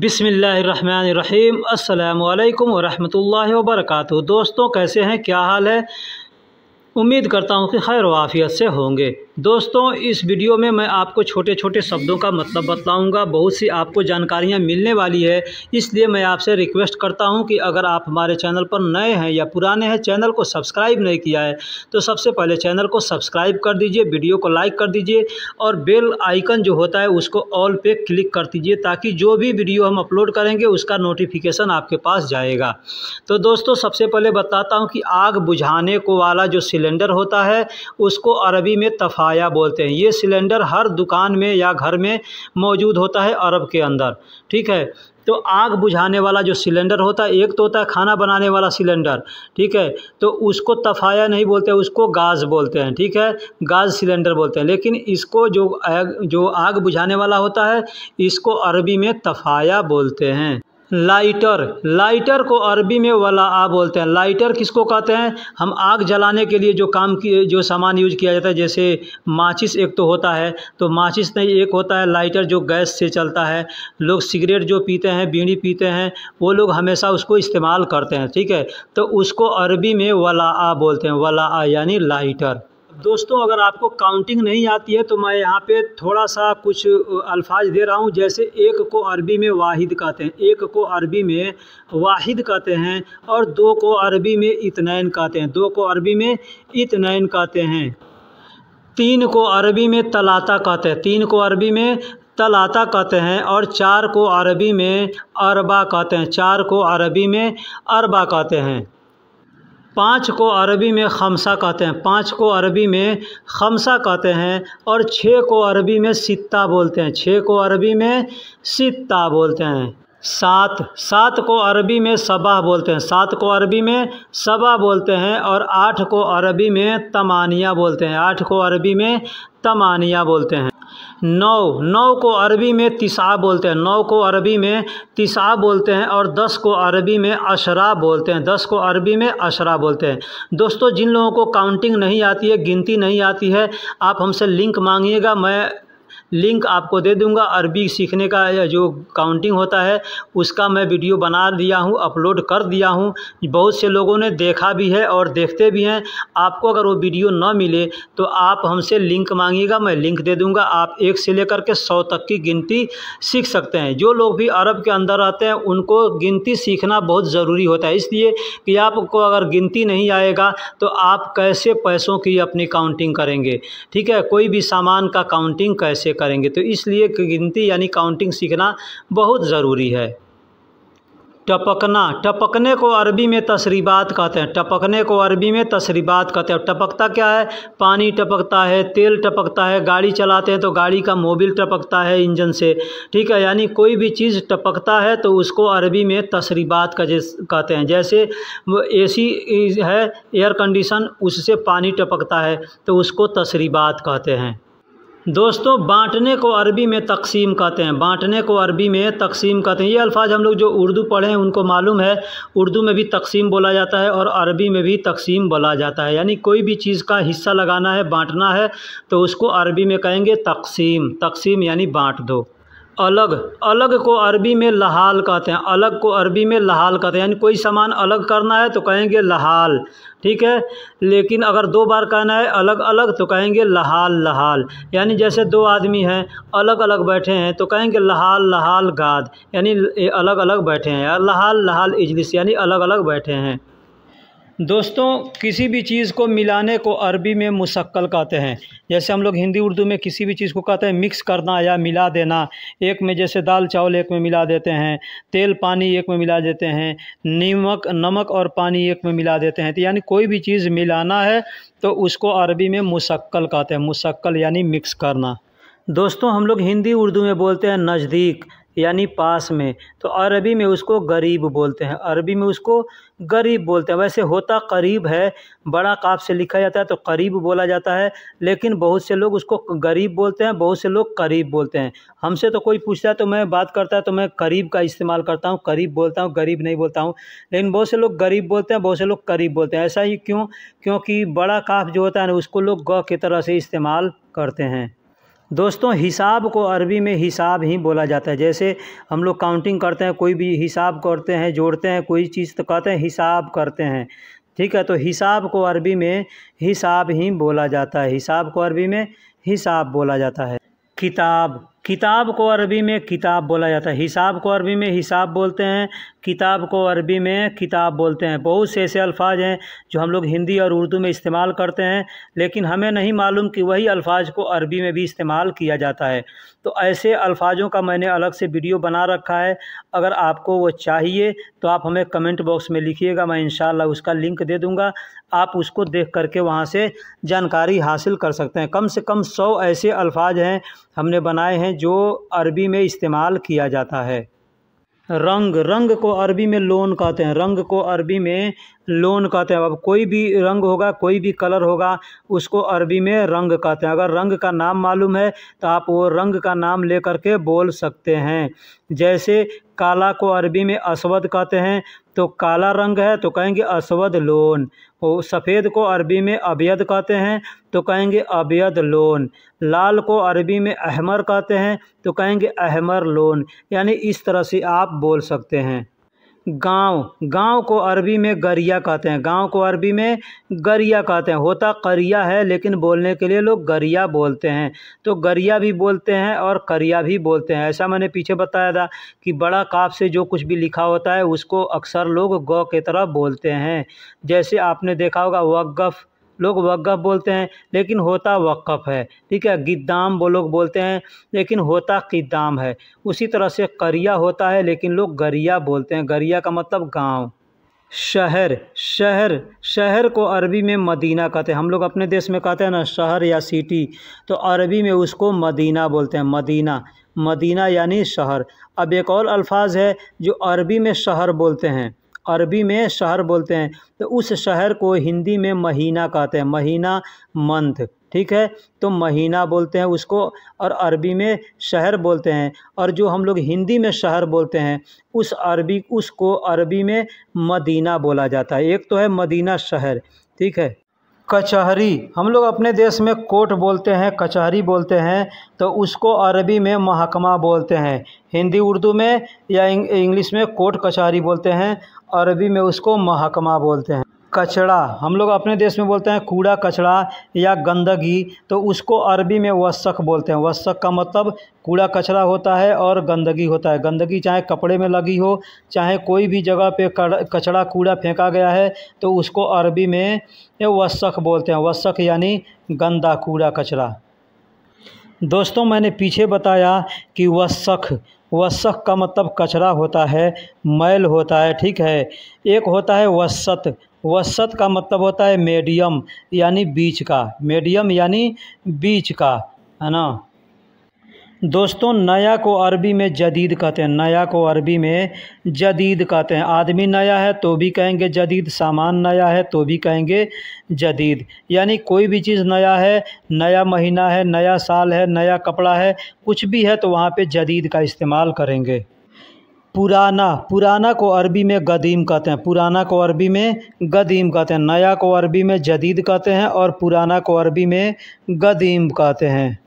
बिस्मिल्लाहिर्रहमानिर्रहीम। अस्सलामु अलैकुम वरहमतुल्लाहि वबरकातुहू। दोस्तों, कैसे हैं, क्या हाल है? उम्मीद करता हूं कि खैर व आफियत से होंगे। दोस्तों, इस वीडियो में मैं आपको छोटे छोटे शब्दों का मतलब बताऊंगा। बहुत सी आपको जानकारियां मिलने वाली है, इसलिए मैं आपसे रिक्वेस्ट करता हूं कि अगर आप हमारे चैनल पर नए हैं या पुराने हैं, चैनल को सब्सक्राइब नहीं किया है तो सबसे पहले चैनल को सब्सक्राइब कर दीजिए, वीडियो को लाइक कर दीजिए और बेल आइकन जो होता है उसको ऑल पे क्लिक कर दीजिए, ताकि जो भी वीडियो हम अपलोड करेंगे उसका नोटिफिकेशन आपके पास जाएगा। तो दोस्तों, सबसे पहले बताता हूँ कि आग बुझाने को वाला जो सिलेंडर होता है उसको अरबी में तफाया बोलते हैं। ये सिलेंडर हर दुकान में या घर में मौजूद होता है अरब के अंदर, ठीक है। तो आग बुझाने वाला जो सिलेंडर होता है, एक तो होता है खाना बनाने वाला सिलेंडर, ठीक है, तो उसको तफाया नहीं बोलते, उसको गाज बोलते हैं, ठीक है, गाज सिलेंडर बोलते हैं। लेकिन इसको जो आग बुझाने वाला होता है इसको अरबी में तफाया बोलते हैं। लाइटर को अरबी में वलाआ बोलते हैं। लाइटर किसको कहते हैं? हम आग जलाने के लिए जो सामान यूज किया जाता है, जैसे माचिस एक तो होता है, तो माचिस नहीं, एक होता है लाइटर जो गैस से चलता है। लोग सिगरेट जो पीते हैं, बीड़ी पीते हैं, वो लोग हमेशा उसको इस्तेमाल करते हैं, ठीक है, तो उसको अरबी में वलाआ बोलते हैं। वलाआ यानी लाइटर। दोस्तों, अगर आपको काउंटिंग नहीं आती है तो मैं यहाँ पे थोड़ा सा कुछ अल्फाज दे रहा हूँ। जैसे एक को अरबी में वाहिद कहते हैं, एक को अरबी में वाहिद कहते हैं, और दो को अरबी में इत्नैन कहते हैं, दो को अरबी में इत्नैन कहते हैं। तीन को अरबी में तलाता कहते हैं, तीन को अरबी में तलाता कहते हैं। और चार को अरबी में अरबा कहते हैं, चार को अरबी में अरबा कहते हैं। पाँच को अरबी में खमसा कहते हैं, पाँच को अरबी में खमसा कहते हैं। और छः को अरबी में सित्ता बोलते हैं, छः को अरबी में सित्ता बोलते हैं। सात को अरबी में सबा बोलते हैं, सात को अरबी में सबा बोलते हैं। और आठ को अरबी में तमानिया बोलते हैं, आठ को अरबी में तमानिया बोलते हैं। नौ को अरबी में तिसा बोलते हैं, नौ को अरबी में तिसा बोलते हैं। और 10 को अरबी में अशरा बोलते हैं, 10 को अरबी में अशरा बोलते हैं। दोस्तों, जिन लोगों को काउंटिंग नहीं आती है, गिनती नहीं आती है, आप हमसे लिंक मांगिएगा, मैं लिंक आपको दे दूंगा। अरबी सीखने का जो काउंटिंग होता है उसका मैं वीडियो बना दिया हूँ, अपलोड कर दिया हूँ। बहुत से लोगों ने देखा भी है और देखते भी हैं। आपको अगर वो वीडियो न मिले तो आप हमसे लिंक मांगिएगा, मैं लिंक दे दूंगा। आप 1 से लेकर के 100 तक की गिनती सीख सकते हैं। जो लोग भी अरब के अंदर रहते हैं उनको गिनती सीखना बहुत ज़रूरी होता है, इसलिए कि आपको अगर गिनती नहीं आएगा तो आप कैसे पैसों की अपनी काउंटिंग करेंगे, ठीक है, कोई भी सामान का काउंटिंग कैसे करेंगे। तो इसलिए गिनती यानी काउंटिंग सीखना बहुत ज़रूरी है। टपकने को अरबी में तसरीबात कहते हैं, टपकने को अरबी में तसरीबात कहते हैं। टपकता क्या है? पानी टपकता है, तेल टपकता है, गाड़ी चलाते हैं तो गाड़ी का मोबिल टपकता है इंजन से, ठीक है, यानी कोई भी चीज़ टपकता है तो उसको अरबी में तसरीबात कहते हैं। जैसे AC है, एयर कंडीशन, उससे पानी टपकता है तो उसको तसरीबात कहते हैं। दोस्तों, बांटने को अरबी में तकसीम कहते हैं, बांटने को अरबी में तकसीम कहते हैं। ये अल्फाज हम लोग जो उर्दू पढ़े हैं उनको मालूम है, उर्दू में भी तकसीम बोला जाता है और अरबी में भी तकसीम बोला जाता है। यानी कोई भी चीज़ का हिस्सा लगाना है, बांटना है, तो उसको अरबी में कहेंगे तकसीम, तकसीम यानी बांट दो। अलग को अरबी में लहाल कहते हैं, अलग को अरबी में लहाल कहते हैं। यानी कोई सामान अलग करना है तो कहेंगे लहाल, ठीक है। लेकिन अगर 2 बार कहना है अलग अलग तो कहेंगे लहाल। यानी जैसे 2 आदमी हैं, अलग अलग बैठे हैं तो कहेंगे लहाल गाद, यानी अलग अलग बैठे हैं, या लहाल इजलिस, यानी अलग अलग बैठे हैं। दोस्तों, किसी भी चीज़ को मिलाने को अरबी में मुशक्कल कहते हैं। जैसे हम लोग हिंदी उर्दू में किसी भी चीज़ को कहते हैं मिक्स करना या मिला देना। एक में जैसे दाल चावल एक में मिला देते हैं, तेल पानी एक में मिला देते हैं, नमक और पानी एक में मिला देते हैं। तो यानी कोई भी चीज़ मिलाना है तो उसको अरबी में मुशक्कल कहते हैं, मुशक्कल यानी मिक्स करना। दोस्तों, हम लोग हिंदी उर्दू में बोलते हैं नज़दीक यानी पास में, तो अरबी में उसको गरीब बोलते हैं, अरबी में उसको गरीब बोलते हैं। वैसे होता करीब है, बड़ा काफ से लिखा जाता है तो करीब बोला जाता है, लेकिन बहुत से लोग उसको गरीब बोलते हैं, बहुत से लोग करीब बोलते हैं। हमसे तो कोई पूछता है तो मैं बात करता है तो मैं करीब का इस्तेमाल करता हूँ, करीब बोलता हूँ, गरीब नहीं बोलता हूँ। लेकिन बहुत से लोग गरीब बोलते हैं, बहुत से लोग करीब बोलते हैं। ऐसा ही क्यों? क्योंकि बड़ा काफ जो होता है ना उसको लोग ग की तरह से इस्तेमाल करते हैं। दोस्तों हिसाब को अरबी में हिसाब ही बोला जाता है। जैसे हम लोग काउंटिंग करते हैं, कोई भी हिसाब करते हैं, जोड़ते हैं कोई चीज़ तो कहते हैं हिसाब करते हैं। ठीक है, तो हिसाब को अरबी में हिसाब ही बोला जाता है। हिसाब को अरबी में हिसाब बोला जाता है। किताब, किताब को अरबी में किताब बोला जाता है। हिसाब को अरबी में हिसाब बोलते हैं, किताब को अरबी में किताब बोलते हैं। बहुत से ऐसे अल्फाज हैं जो हम लोग हिंदी और उर्दू में इस्तेमाल करते हैं, लेकिन हमें नहीं मालूम कि वही अल्फाज को अरबी में भी इस्तेमाल किया जाता है। तो ऐसे अल्फाजों का मैंने अलग से वीडियो बना रखा है। अगर आपको वो चाहिए तो आप हमें कमेंट बॉक्स में लिखिएगा, मैं इंशाल्लाह उसका लिंक दे दूँगा। आप उसको देख करके वहाँ से जानकारी हासिल कर सकते हैं। कम से कम 100 ऐसे अल्फाज हैं हमने बनाए हैं जो अरबी में इस्तेमाल किया जाता है। रंग, रंग को अरबी में लोन कहते हैं। रंग को अरबी में लोन कहते हैं। अब कोई भी रंग होगा, कोई भी कलर होगा, उसको अरबी में रंग कहते हैं। अगर रंग का नाम मालूम है तो आप वो रंग का नाम ले करके बोल सकते हैं। जैसे काला को अरबी में असवद कहते हैं, तो काला रंग है तो कहेंगे असवद लोन। वो सफ़ेद को अरबी में अबयद कहते हैं तो कहेंगे अबयद लोन। लाल को अरबी में अहमर कहते हैं तो कहेंगे अहमर लोन। यानी इस तरह से आप बोल सकते हैं। गांव, गांव को अरबी में गरिया कहते हैं। गांव को अरबी में गरिया कहते हैं। होता करिया है लेकिन बोलने के लिए लोग गरिया बोलते हैं। तो गरिया भी बोलते हैं और करिया भी बोलते हैं। ऐसा मैंने पीछे बताया था कि बड़ा काफ से जो कुछ भी लिखा होता है उसको अक्सर लोग गौ की तरह बोलते हैं। जैसे आपने देखा होगा वक़्फ़, लोग वक़्फ़ बोलते हैं लेकिन होता वक़्फ़ है। ठीक है, गिद्दाम वो लोग बोलते हैं लेकिन होता क़िद्दाम है। उसी तरह से करिया होता है लेकिन लोग गरिया बोलते हैं। गरिया का मतलब गांव। शहर, शहर, शहर को अरबी में मदीना कहते हैं। हम लोग अपने देश में कहते हैं ना शहर या सिटी, तो अरबी में उसको मदीना बोलते हैं। मदीना, मदीना यानी शहर। अब एक और अल्फाज है जो अरबी में शहर बोलते हैं, अरबी में शहर बोलते हैं, तो उस शहर को हिंदी में महीना कहते हैं। महीना, मंथ। ठीक है, तो महीना बोलते हैं उसको और अरबी में शहर बोलते हैं। और जो हम लोग हिंदी में शहर बोलते हैं उसको अरबी में मदीना बोला जाता है। एक तो है मदीना शहर। ठीक है। कचहरी, हम लोग अपने देश में कोर्ट बोलते हैं, कचहरी बोलते हैं, तो उसको अरबी में महकमा बोलते हैं। हिंदी उर्दू में या इंग्लिश में कोर्ट कचहरी बोलते हैं, अरबी में उसको महकमा बोलते हैं। कचड़ा, हम लोग अपने देश में बोलते हैं कूड़ा कचड़ा या गंदगी, तो उसको अरबी में वसख बोलते हैं। वसख का मतलब कूड़ा कचरा होता है और गंदगी होता है। गंदगी चाहे कपड़े में लगी हो, चाहे कोई भी जगह पे कचड़ा कूड़ा फेंका गया है, तो उसको अरबी में वसख बोलते हैं। वसख यानी गंदा कूड़ा कचरा। दोस्तों मैंने पीछे बताया कि वसख, वसख का मतलब कचरा होता है, मैल होता है। ठीक है। एक होता है वसत, वसत का मतलब होता है मीडियम यानी बीच का। मीडियम यानी बीच का, है ना। दोस्तों नया को अरबी में जदीद कहते हैं। नया को अरबी में जदीद कहते हैं। आदमी नया है तो भी कहेंगे जदीद, सामान नया है तो भी कहेंगे जदीद। यानी कोई भी चीज़ नया है, नया महीना है, नया साल है, नया कपड़ा है, कुछ भी है तो वहाँ पे जदीद का इस्तेमाल करेंगे। पुराना, पुराना को अरबी में गदीम कहते हैं। पुराना को अरबी में गदीम कहते हैं। नया को अरबी में जदीद कहते हैं और पुराना को अरबी में गदीम कहते हैं।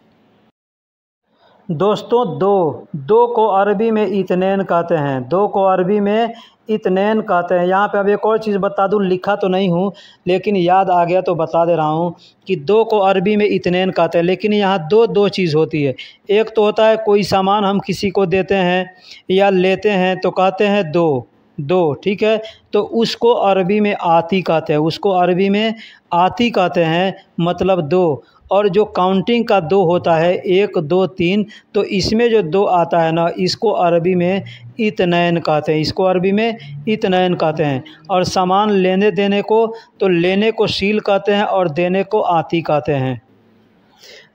दोस्तों दो को अरबी में इत्नैन कहते हैं। दो को अरबी में इत्नैन कहते हैं। यहाँ पे अब एक और चीज़ बता दूँ, लिखा तो नहीं हूँ लेकिन याद आ गया तो बता दे रहा हूँ कि दो को अरबी में इत्नैन कहते हैं। लेकिन यहाँ दो चीज़ होती है। एक तो होता है कोई सामान हम किसी को देते हैं या लेते हैं तो कहते हैं दो। ठीक है, तो उसको अरबी में आती कहते हैं। उसको अरबी में आती कहते हैं, मतलब दो। और जो काउंटिंग का दो होता है 1 2 3, तो इसमें जो दो आता है ना, इसको अरबी में इत्नैन कहते हैं। इसको अरबी में इत्नैन कहते हैं। और सामान लेने देने को, तो लेने को शील कहते हैं और देने को आती कहते हैं।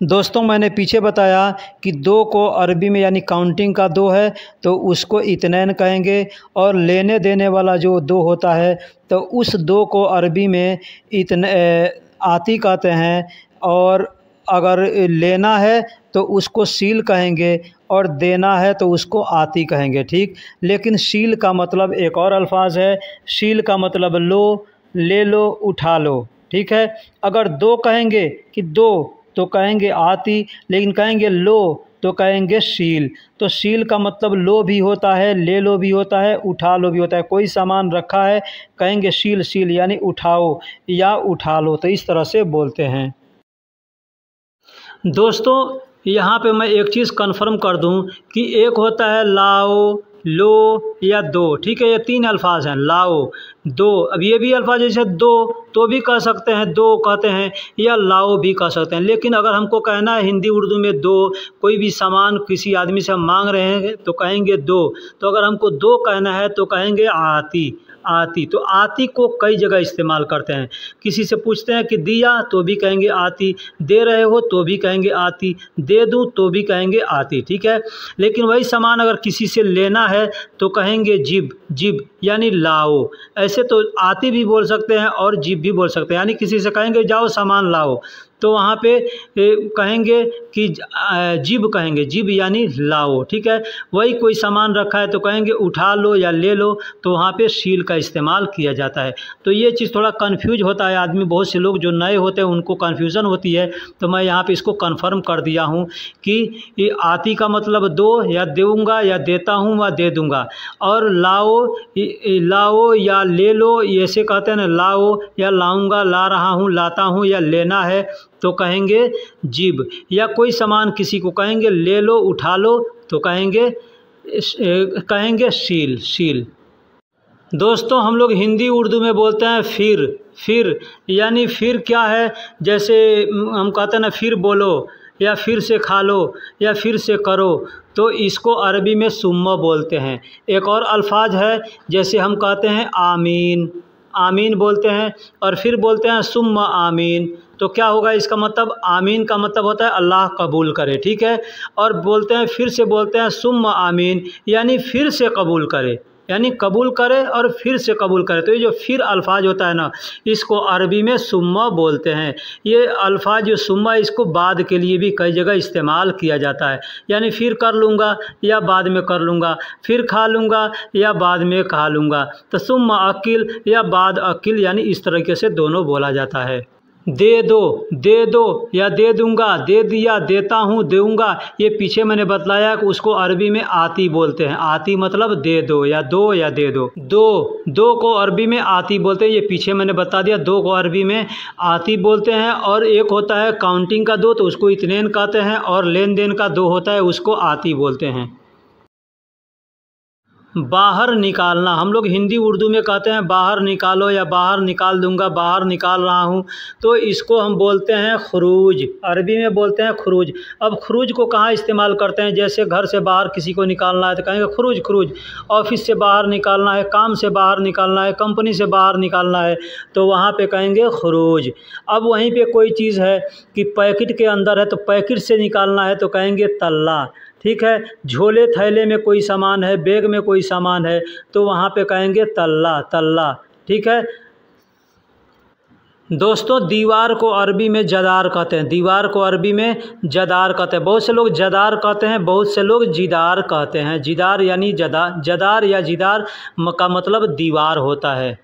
दोस्तों मैंने पीछे बताया कि दो को अरबी में यानी काउंटिंग का दो है तो उसको इत्नैन कहेंगे। और लेने देने वाला जो दो होता है तो उस दो को अरबी में आती कहते हैं। और अगर लेना है तो उसको शील कहेंगे और देना है तो उसको आती कहेंगे। ठीक, लेकिन शील का मतलब एक और अल्फाज है। शील का मतलब लो, ले लो, उठा लो। ठीक है, अगर दो कहेंगे कि दो, तो कहेंगे आती, लेकिन कहेंगे लो तो कहेंगे शील। तो शील का मतलब लो भी होता है, ले लो भी होता है, उठा लो भी होता है। कोई सामान रखा है कहेंगे शील शील यानी उठाओ या उठा लो, तो इस तरह से बोलते हैं। दोस्तों यहाँ पे मैं एक चीज़ कन्फर्म कर दूँ कि एक होता है लाओ, लो या दो, ठीक है, ये तीन अल्फाज हैं, लाओ, दो। अब ये भी अल्फाज जैसे दो तो भी कह सकते हैं, दो कहते हैं, या लाओ भी कह सकते हैं। लेकिन अगर हमको कहना है हिंदी उर्दू में दो, कोई भी सामान किसी आदमी से हम मांग रहे हैं तो कहेंगे दो। तो अगर हमको दो कहना है तो कहेंगे आती, आती। तो आती को कई जगह इस्तेमाल करते हैं। किसी से पूछते हैं कि दिया तो भी कहेंगे आती, दे रहे हो तो भी कहेंगे आती, दे दूं तो भी कहेंगे आती, ठीक है। लेकिन वही सामान अगर किसी से लेना है तो कहेंगे जिब, जिब यानी लाओ। ऐसे तो आती भी बोल सकते हैं और जिब भी बोल सकते हैं, यानी किसी से कहेंगे जाओ सामान लाओ तो वहाँ पे कहेंगे कि जिब, कहेंगे जिब यानी लाओ, ठीक है। वही कोई सामान रखा है तो कहेंगे उठा लो या ले लो, तो वहाँ पे शील का इस्तेमाल किया जाता है। तो ये चीज़ थोड़ा कंफ्यूज होता है आदमी, बहुत से लोग जो नए होते हैं उनको कन्फ्यूज़न होती है। तो मैं यहाँ पे इसको कन्फर्म कर दिया हूँ कि ये आती का मतलब दो या दूँगा या देता हूँ व दे दूँगा, और लाओ, लाओ या ले लो ऐसे कहते हैं ना, लाओ या लाऊंगा, ला रहा हूँ, लाता हूँ, या लेना है तो कहेंगे जिब। या कोई सामान किसी को कहेंगे ले लो, उठा लो तो कहेंगे शील, शील। दोस्तों हम लोग हिंदी उर्दू में बोलते हैं फिर, फिर यानी फिर क्या है, जैसे हम कहते हैं ना फिर बोलो या फिर से खा लो या फिर से करो, तो इसको अरबी में सुम्मा बोलते हैं। एक और अल्फाज है, जैसे हम कहते हैं आमीन, आमीन बोलते हैं, और फिर बोलते हैं सुम्मा आमीन। तो क्या होगा इसका मतलब, आमीन का मतलब होता है अल्लाह कबूल करे, ठीक है। और बोलते हैं फिर से बोलते हैं सुम्मा आमीन यानी फिर से कबूल करे, यानी कबूल करे और फिर से कबूल करे। तो ये जो फिर अल्फाज होता है ना, इसको अरबी में सुम्मा बोलते हैं। ये अल्फाज जो सुम्मा, इसको बाद के लिए भी कई जगह इस्तेमाल किया जाता है, यानी फिर कर लूँगा या बाद में कर लूँगा, फिर खा लूँगा या बाद में खा लूँगा। तो सुम्मा अकिल या बाद अकिल यानी इस तरीके से दोनों बोला जाता है। दे दो या दे दूंगा, दे दिया, देता हूँ, दूंगा, ये पीछे मैंने बतलाया कि उसको अरबी में आती बोलते हैं। आती मतलब दे दो या दे दो। दो को अरबी में आती बोलते हैं, ये पीछे मैंने बता दिया, दो को अरबी में आती बोलते हैं। और एक होता है काउंटिंग का दो तो उसको इत्नेन कहते हैं, और लेन देन का दो होता है उसको आती बोलते हैं। बाहर निकालना, हम लोग हिंदी उर्दू में कहते हैं बाहर निकालो या बाहर निकाल दूंगा, बाहर निकाल रहा हूँ, तो इसको हम बोलते हैं खुरूज, अरबी में बोलते हैं खुरूज। अब खुरूज को कहाँ इस्तेमाल करते हैं, जैसे घर से बाहर किसी को निकालना है तो कहेंगे खुरूज, खुरूज। ऑफिस से बाहर निकालना है, काम से बाहर निकालना है, कंपनी से बाहर निकालना है, तो वहाँ पे कहेंगे खुरूज। अब वहीं पे कोई चीज़ है कि पैकेट के अंदर है तो पैकेट से निकालना है तो कहेंगे तल्ला, ठीक है। झोले थैले में कोई सामान है, बैग में कोई सामान है, तो वहाँ पे कहेंगे तल्ला, तल्ला, ठीक है। दोस्तों दीवार को अरबी में जदार कहते हैं, दीवार को अरबी में जदार कहते हैं। बहुत से लोग जदार कहते हैं, बहुत से लोग जिदार कहते हैं। जिदार यानी जदार या जिदार का मतलब दीवार होता है।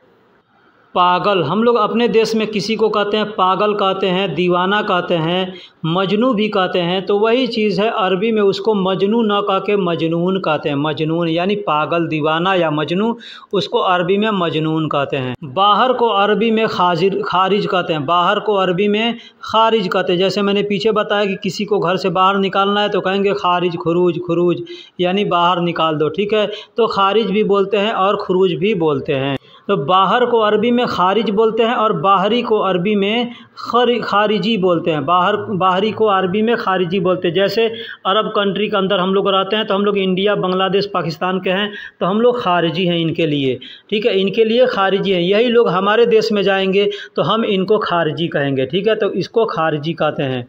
पागल, हम लोग अपने देश में किसी को कहते हैं पागल कहते हैं, दीवाना कहते हैं, मजनू भी कहते हैं। तो वही चीज़ है, अरबी में उसको मजनू ना कह के मजनून कहते हैं। मजनून यानी पागल, दीवाना या मजनू, उसको अरबी में मजनून कहते हैं। बाहर को अरबी में खारिज कहते हैं, बाहर को अरबी में खारिज कहते हैं। जैसे मैंने पीछे बताया कि किसी को घर से बाहर निकालना है तो कहेंगे खारिज, खुरूज, खुरूज यानी बाहर निकाल दो, ठीक है। तो खारिज भी बोलते हैं और खुरूज भी बोलते हैं। तो बाहर को अरबी में खारिज बोलते हैं और बाहरी को अरबी में खारिजी बोलते हैं। बाहरी को अरबी में खारिजी बोलते हैं। जैसे अरब कंट्री के अंदर हम लोग रहते हैं तो हम लोग इंडिया, बांग्लादेश, पाकिस्तान के हैं तो हम लोग खारिजी हैं इनके लिए, ठीक है, इनके लिए खारिजी हैं। यही लोग हमारे देश में जाएंगे तो हम इनको खारिजी कहेंगे, ठीक है। तो इसको खारिजी कहते हैं।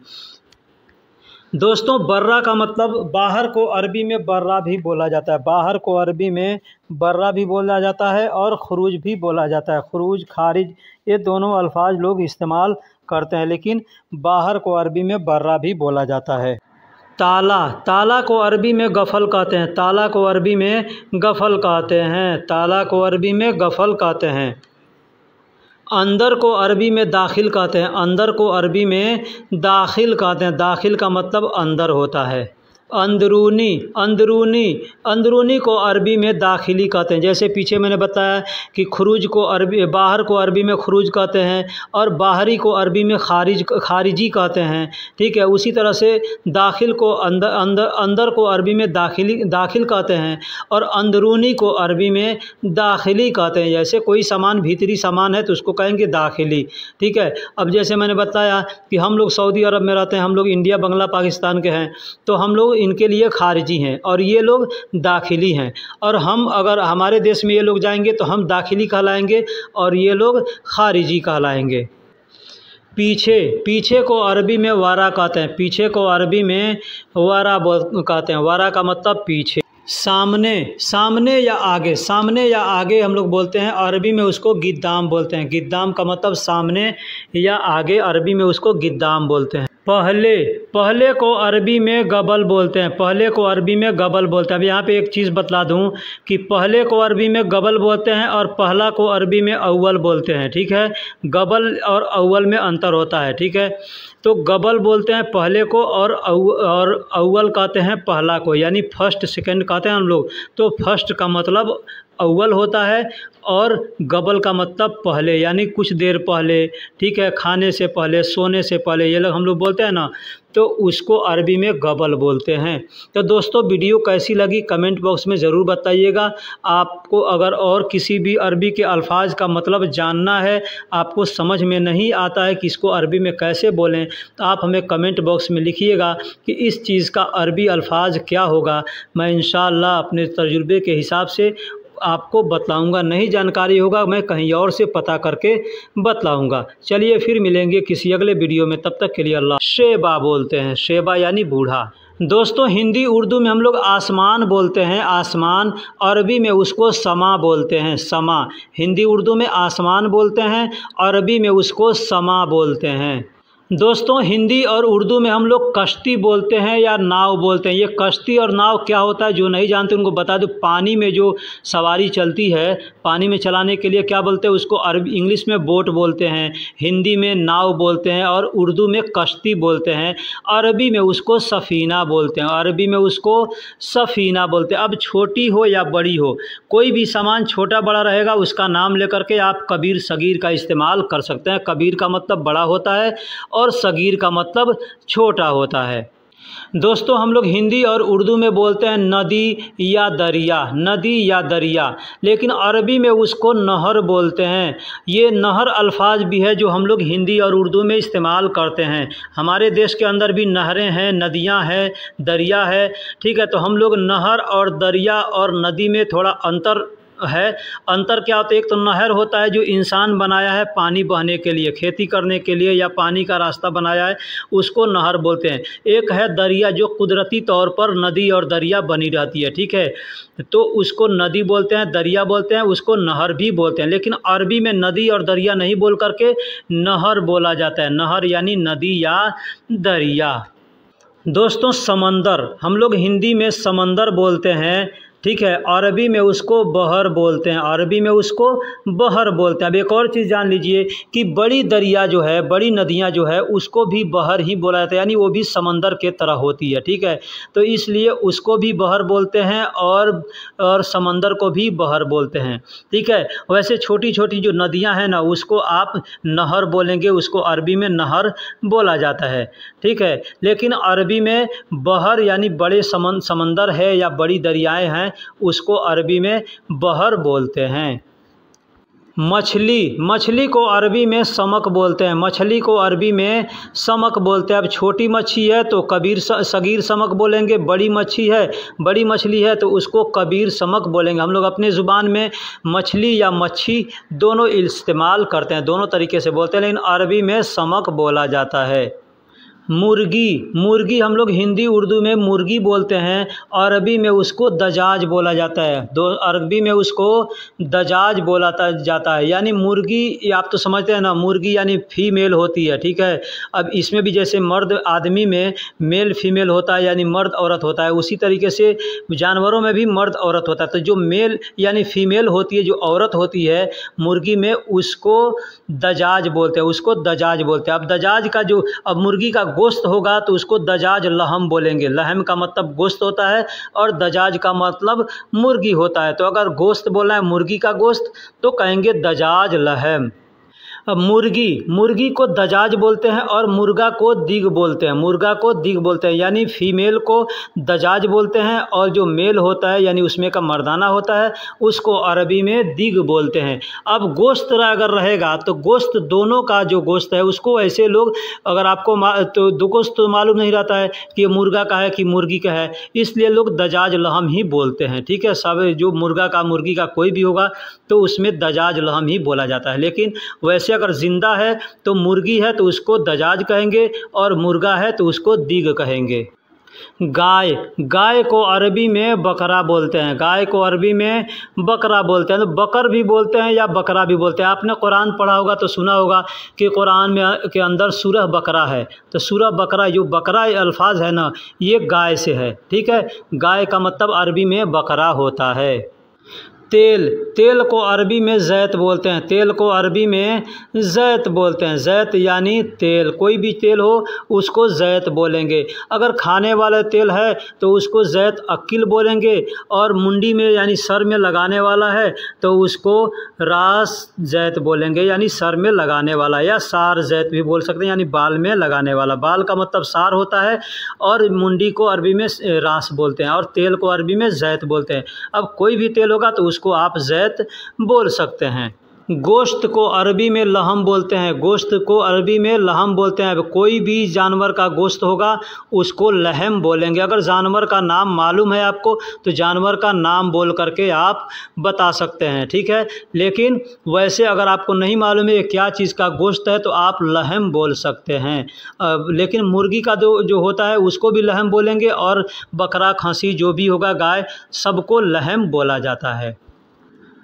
दोस्तों बर्रा का मतलब, बाहर को अरबी में बर्रा भी बोला जाता है, बाहर को अरबी में बर्रा भी बोला जाता है और खुरूज भी बोला जाता है। खुरूज, खारिज, ये दोनों अल्फाज लोग इस्तेमाल करते हैं, लेकिन बाहर को अरबी में बर्रा भी बोला जाता है। ताला, ताला को अरबी में गफल कहते हैं, ताला को अरबी में गफल कहते हैं, ताला को अरबी में गफल कहते हैं। अंदर को अरबी में दाखिल कहते हैं, अंदर को अरबी में दाखिल कहते हैं। दाखिल का मतलब अंदर होता है। अंदरूनी, अंदरूनी, अंदरूनी को अरबी में दाखिली कहते हैं। जैसे पीछे मैंने बताया कि खुरूज को अरबी, बाहर को अरबी में खुरूज कहते हैं और बाहरी को अरबी में खारिजी कहते हैं। ठीक है, उसी तरह से दाखिल को अंदर, अंदर को अरबी में दाखिल कहते हैं और अंदरूनी को अरबी में दाखिली कहते हैं। जैसे कोई सामान भीतरी सामान है तो उसको कहेंगे दाखिली। ठीक है, अब जैसे मैंने बताया कि हम लोग सऊदी अरब में रहते हैं, हम लोग इंडिया, बंगला, पाकिस्तान के हैं, तो हम लोग इनके लिए खारिजी हैं और ये लोग दाखिली हैं। और हम अगर हमारे देश में ये लोग जाएंगे तो हम दाखिली कहलाएंगे और ये लोग खारिजी कहलाएंगे। पीछे, पीछे को अरबी में वारा कहते हैं। पीछे को अरबी में वारा कहते हैं। वारा का मतलब पीछे। सामने, सामने या आगे, सामने या आगे हम लोग बोलते हैं, अरबी में उसको गिद्दाम बोलते हैं। गिद्दाम का मतलब सामने या आगे, अरबी में उसको गिद्दाम बोलते हैं। पहले, पहले को अरबी में गबल बोलते हैं। पहले को अरबी में गबल बोलते हैं। अब यहाँ पे एक चीज़ बतला दूँ कि पहले को अरबी में गबल बोलते हैं और पहला को अरबी में अव्वल बोलते हैं। ठीक है, गबल और अव्वल में अंतर होता है। ठीक है, तो गबल बोलते हैं पहले को और अव्वल कहते हैं पहला को, यानी फर्स्ट सेकंड कहते हैं हम लोग। तो फर्स्ट का मतलब अव्वल होता है और गबल का मतलब पहले, यानी कुछ देर पहले। ठीक है, खाने से पहले, सोने से पहले, ये लोग हम लोग बोलते हैं ना, तो उसको अरबी में गबल बोलते हैं। तो दोस्तों, वीडियो कैसी लगी कमेंट बॉक्स में ज़रूर बताइएगा। आपको अगर और किसी भी अरबी के अल्फाज का मतलब जानना है, आपको समझ में नहीं आता है कि इसको अरबी में कैसे बोलें, तो आप हमें कमेंट बॉक्स में लिखिएगा कि इस चीज़ का अरबी अल्फाज क्या होगा। मैं इंशाअल्लाह अपने तजुर्बे के हिसाब से आपको बतलाऊंगा। नहीं जानकारी होगा मैं कहीं और से पता करके बतलाऊंगा। चलिए फिर मिलेंगे किसी अगले वीडियो में, तब तक के लिए अल्लाह। शेबा बोलते हैं, शेबा यानी बूढ़ा। दोस्तों, हिंदी उर्दू में हम लोग आसमान बोलते हैं, आसमान। अरबी में उसको समा बोलते हैं, समा। हिंदी उर्दू में आसमान बोलते हैं, अरबी में उसको समा बोलते हैं। दोस्तों, हिंदी और उर्दू में हम लोग कश्ती बोलते हैं या नाव बोलते हैं। ये कश्ती और नाव क्या होता है, जो नहीं जानते उनको बता दूं। पानी में जो सवारी चलती है, पानी में चलाने के लिए क्या बोलते हैं उसको, अरबी इंग्लिश में बोट बोलते हैं, हिंदी में नाव बोलते हैं और उर्दू में कश्ती बोलते हैं। अरबी में उसको सफ़ीना बोलते हैं, अरबी में उसको सफ़ीना बोलते हैं। अब छोटी हो या बड़ी हो, कोई भी सामान छोटा बड़ा रहेगा, उसका नाम लेकर के आप कबीर सगीर का इस्तेमाल कर सकते हैं। कबीर का मतलब बड़ा होता है और सगीर का मतलब छोटा होता है। दोस्तों, हम लोग हिंदी और उर्दू में बोलते हैं नदी या दरिया, नदी या दरिया, लेकिन अरबी में उसको नहर बोलते हैं। ये नहर अल्फाज भी है जो हम लोग हिंदी और उर्दू में इस्तेमाल करते हैं। हमारे देश के अंदर भी नहरें हैं, नदियां हैं, दरिया है। ठीक है, तो हम लोग नहर और दरिया और नदी में थोड़ा अंतर है। अंतर क्या होता है, एक तो नहर होता है जो इंसान बनाया है पानी बहने के लिए, खेती करने के लिए, या पानी का रास्ता बनाया है, उसको नहर बोलते हैं। एक है दरिया जो कुदरती तौर पर नदी और दरिया बनी रहती है। ठीक है, तो उसको नदी बोलते हैं, दरिया बोलते हैं, उसको नहर भी बोलते हैं। लेकिन अरबी में नदी और दरिया नहीं बोल करके नहर बोला जाता है। नहर यानी नदी या दरिया। दोस्तों, समंदर, हम लोग हिंदी में समंदर बोलते हैं। ठीक है, अरबी में उसको बहर बोलते हैं, अरबी में उसको बहर बोलते हैं। अब एक और चीज़ जान लीजिए कि बड़ी दरिया जो है, बड़ी नदियाँ जो है, उसको भी बहर ही बोला जाता है, यानी वो भी समंदर के तरह होती है। ठीक है, तो इसलिए उसको भी बहर बोलते हैं और समंदर को भी बहर बोलते हैं। ठीक है, वैसे छोटी छोटी जो नदियाँ हैं ना, उसको आप नहर बोलेंगे, उसको अरबी में नहर बोला जाता है। ठीक है, लेकिन अरबी में बहर यानी बड़े समंदर है या बड़ी दरियाएँ हैं, उसको अरबी में बहर बोलते हैं। मछली, मछली को अरबी में समक बोलते हैं, मछली को अरबी में समक बोलते हैं। अब छोटी मच्छी है तो कबीर सगीर समक बोलेंगे, बड़ी मछली है तो उसको कबीर समक बोलेंगे। हम लोग अपने ज़ुबान में मछली या मच्छी दोनों इस्तेमाल करते हैं, दोनों तरीके से बोलते हैं, लेकिन अरबी में समक बोला जाता है। मुर्गी, मुर्गी हम लोग हिंदी उर्दू में मुर्गी बोलते हैं, अरबी में उसको दजाज बोला जाता है। अरबी में उसको दजाज बोला जाता है। यानी मुर्गी, ये आप तो समझते हैं ना, मुर्गी यानी फीमेल होती है, ठीक है। अब इसमें भी जैसे मर्द आदमी में मेल फीमेल होता है, यानी मर्द औरत होता है, उसी तरीके से जानवरों में भी मर्द औरत होता है। तो जो मेल यानी फीमेल होती है, जो औरत होती है मुर्गी में, उसको दजाज बोलते हैं, उसको दजाज बोलते हैं। अब दजाज का जो, अब मुर्गी का गोश्त होगा तो उसको दजाज लहम बोलेंगे। लहम का मतलब गोश्त होता है और दजाज का मतलब मुर्गी होता है। तो अगर गोश्त बोलना है मुर्गी का गोश्त तो कहेंगे दजाज लहम। अब मुर्गी, मुर्गी को दजाज बोलते हैं और मुर्गा को दिग बोलते हैं। मुर्गा को दिग बोलते हैं, यानी फीमेल को दजाज बोलते हैं और जो मेल होता है यानी उसमें का मर्दाना होता है उसको अरबी में दिग बोलते हैं। अब गोश्त अगर रहेगा तो गोश्त दोनों का जो गोश्त है उसको ऐसे लोग, अगर आपको तो दो गोश्त तो मालूम नहीं रहता है कि ये मुर्गा का है कि मुर्गी का है, इसलिए लोग दजाज लहम ही बोलते हैं, ठीक है। सब जो मुर्गा का मुर्गी का कोई भी होगा तो उसमें दजाज लहम ही बोला जाता है। लेकिन वैसे अगर जिंदा है तो मुर्गी है तो उसको दजाज कहेंगे और मुर्गा है तो उसको दिग कहेंगे। गाय, गाय को अरबी में बकरा बोलते हैं। गाय को अरबी में बकरा बोलते हैं, तो बकर भी बोलते हैं या बकरा भी बोलते हैं। आपने कुरान पढ़ा होगा तो सुना होगा कि कुरान में के अंदर सूरह बकरा है। तो सूरह बकरा, जो बकरा अल्फाज है ना, ये गाय से है, ठीक है। गाय का मतलब अरबी में बकरा होता है। तेल, तेल को अरबी में ज़ैत बोलते हैं। तेल को अरबी में ज़ैत बोलते हैं। ज़ैत यानी तेल, कोई भी तेल हो उसको ज़ैत बोलेंगे। अगर खाने वाला तेल है तो उसको ज़ैत अक्किल बोलेंगे, और मुंडी में यानी सर में लगाने वाला है तो उसको रास ज़ैत बोलेंगे, यानी सर में लगाने वाला, या सार ज़ैत भी बोल सकते हैं, यानी बाल में लगाने वाला। बाल का मतलब सार होता है और मुंडी को अरबी में रास बोलते हैं और तेल को अरबी में ज़ैत बोलते हैं। अब कोई भी तेल होगा तो उसको आप ज़ैत बोल सकते हैं। गोश्त को अरबी में लहम बोलते हैं। गोश्त को अरबी में लहम बोलते हैं। कोई भी जानवर का गोश्त होगा उसको लहम बोलेंगे। अगर जानवर का नाम मालूम है आपको तो जानवर का नाम बोल करके आप बता सकते हैं, ठीक है। लेकिन वैसे अगर आपको नहीं मालूम है क्या चीज़ का गोश्त है तो आप लहम बोल सकते हैं। लेकिन मुर्गी का जो होता है उसको भी लहम बोलेंगे, और बकरा, खसी जो भी होगा, गाय, सबको लहम बोला जाता है।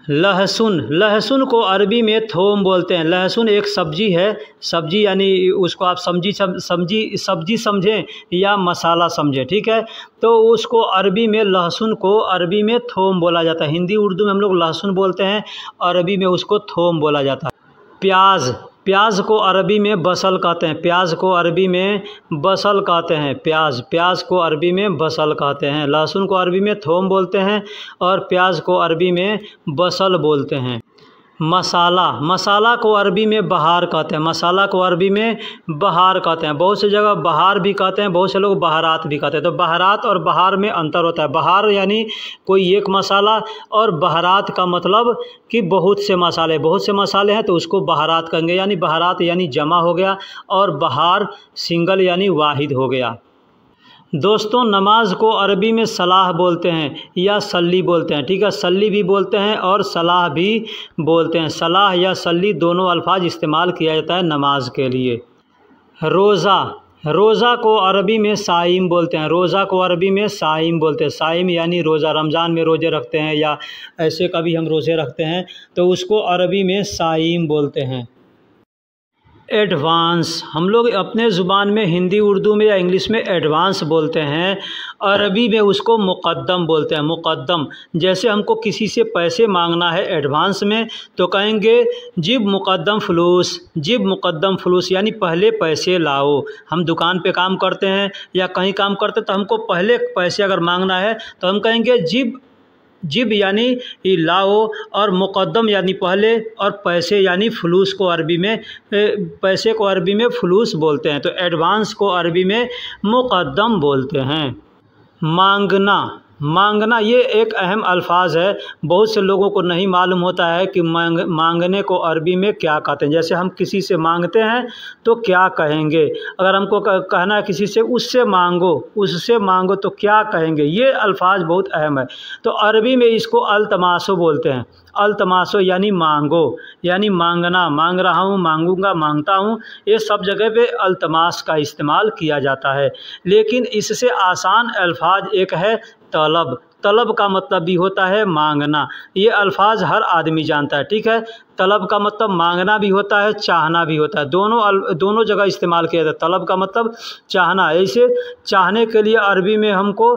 लहसुन, लहसुन को अरबी में थोम बोलते हैं। लहसुन एक सब्जी है। सब्जी यानी उसको आप सब्जी समझें या मसाला समझें, ठीक है। तो उसको अरबी में, लहसुन को अरबी में थोम बोला जाता है। हिंदी उर्दू में हम लोग लहसुन बोलते हैं, अरबी में उसको थोम बोला जाता है। प्याज, प्याज को अरबी में बसल कहते हैं। प्याज को अरबी में बसल कहते हैं। प्याज, प्याज को अरबी में बसल कहते हैं। लहसुन को अरबी में थोम बोलते हैं और प्याज को अरबी में बसल बोलते हैं। मसाला, मसाला को अरबी में बहार कहते हैं। मसाला को अरबी में बहार कहते हैं। बहुत सी जगह बहार भी कहते हैं, बहुत से लोग बहारात भी कहते हैं। तो बहारात और बहार में अंतर होता है। बहार यानी कोई एक मसाला, और बहारात का मतलब कि बहुत से मसाले, बहुत से मसाले हैं तो उसको बहारात कहेंगे, यानी बहारात यानी जमा हो गया, और बहार सिंगल यानी वाहिद हो गया। दोस्तों, नमाज को अरबी में सलाह बोलते हैं या सल्ली बोलते हैं, ठीक है। सल्ली भी बोलते हैं और सलाह भी बोलते हैं। सलाह या सल्ली दोनों अल्फाज इस्तेमाल किया जाता है नमाज के लिए। रोज़ा, रोज़ा को अरबी में साइम बोलते हैं। रोज़ा को अरबी में साइम बोलते हैं। साइम यानी रोज़ा, रमज़ान में रोज़े रखते हैं या ऐसे कभी हम रोज़े रखते हैं तो उसको अरबी में साइम बोलते हैं। एडवांस, हम लोग अपने ज़ुबान में हिंदी उर्दू में या इंग्लिश में एडवांस बोलते हैं, अरबी में उसको मुक़द्दम बोलते हैं। मुक़द्दम, जैसे हमको किसी से पैसे मांगना है एडवांस में तो कहेंगे जिब मुक़द्दम फ़लूस, जिब मुक़द्दम फ़लूस, यानी पहले पैसे लाओ। हम दुकान पे काम करते हैं या कहीं काम करते हैं तो हमको पहले पैसे अगर मांगना है तो हम कहेंगे जिब, जिब यानी लाओ, और मुक़द्दम यानी पहले, और पैसे यानी फ़लूस को अरबी में, पैसे को अरबी में फ़लूस बोलते हैं। तो एडवांस को अरबी में मुक़द्दम बोलते हैं। मांगना, मांगना ये एक अहम अल्फाज है। बहुत से लोगों को नहीं मालूम होता है कि मांगने को अरबी में क्या कहते हैं। जैसे हम किसी से मांगते हैं तो क्या कहेंगे, अगर हमको कहना है किसी से उससे मांगो तो क्या कहेंगे, ये अल्फाज बहुत अहम है। तो अरबी में इसको अल्तमासो बोलते हैं। अल्तमासो यानी मांगो, यानी मांगना, मांग रहा हूँ, मांगूंगा, मांगता हूँ, ये सब जगह पे अल्तमास का इस्तेमाल किया जाता है। लेकिन इससे आसान अल्फाज एक है तलब। तलब का मतलब भी होता है मांगना। ये अल्फाज हर आदमी जानता है, ठीक है। तलब का मतलब मांगना भी होता है, चाहना भी होता है, दोनों जगह इस्तेमाल किया जाता है। तलब का मतलब चाहना। ऐसे चाहने के लिए अरबी में हमको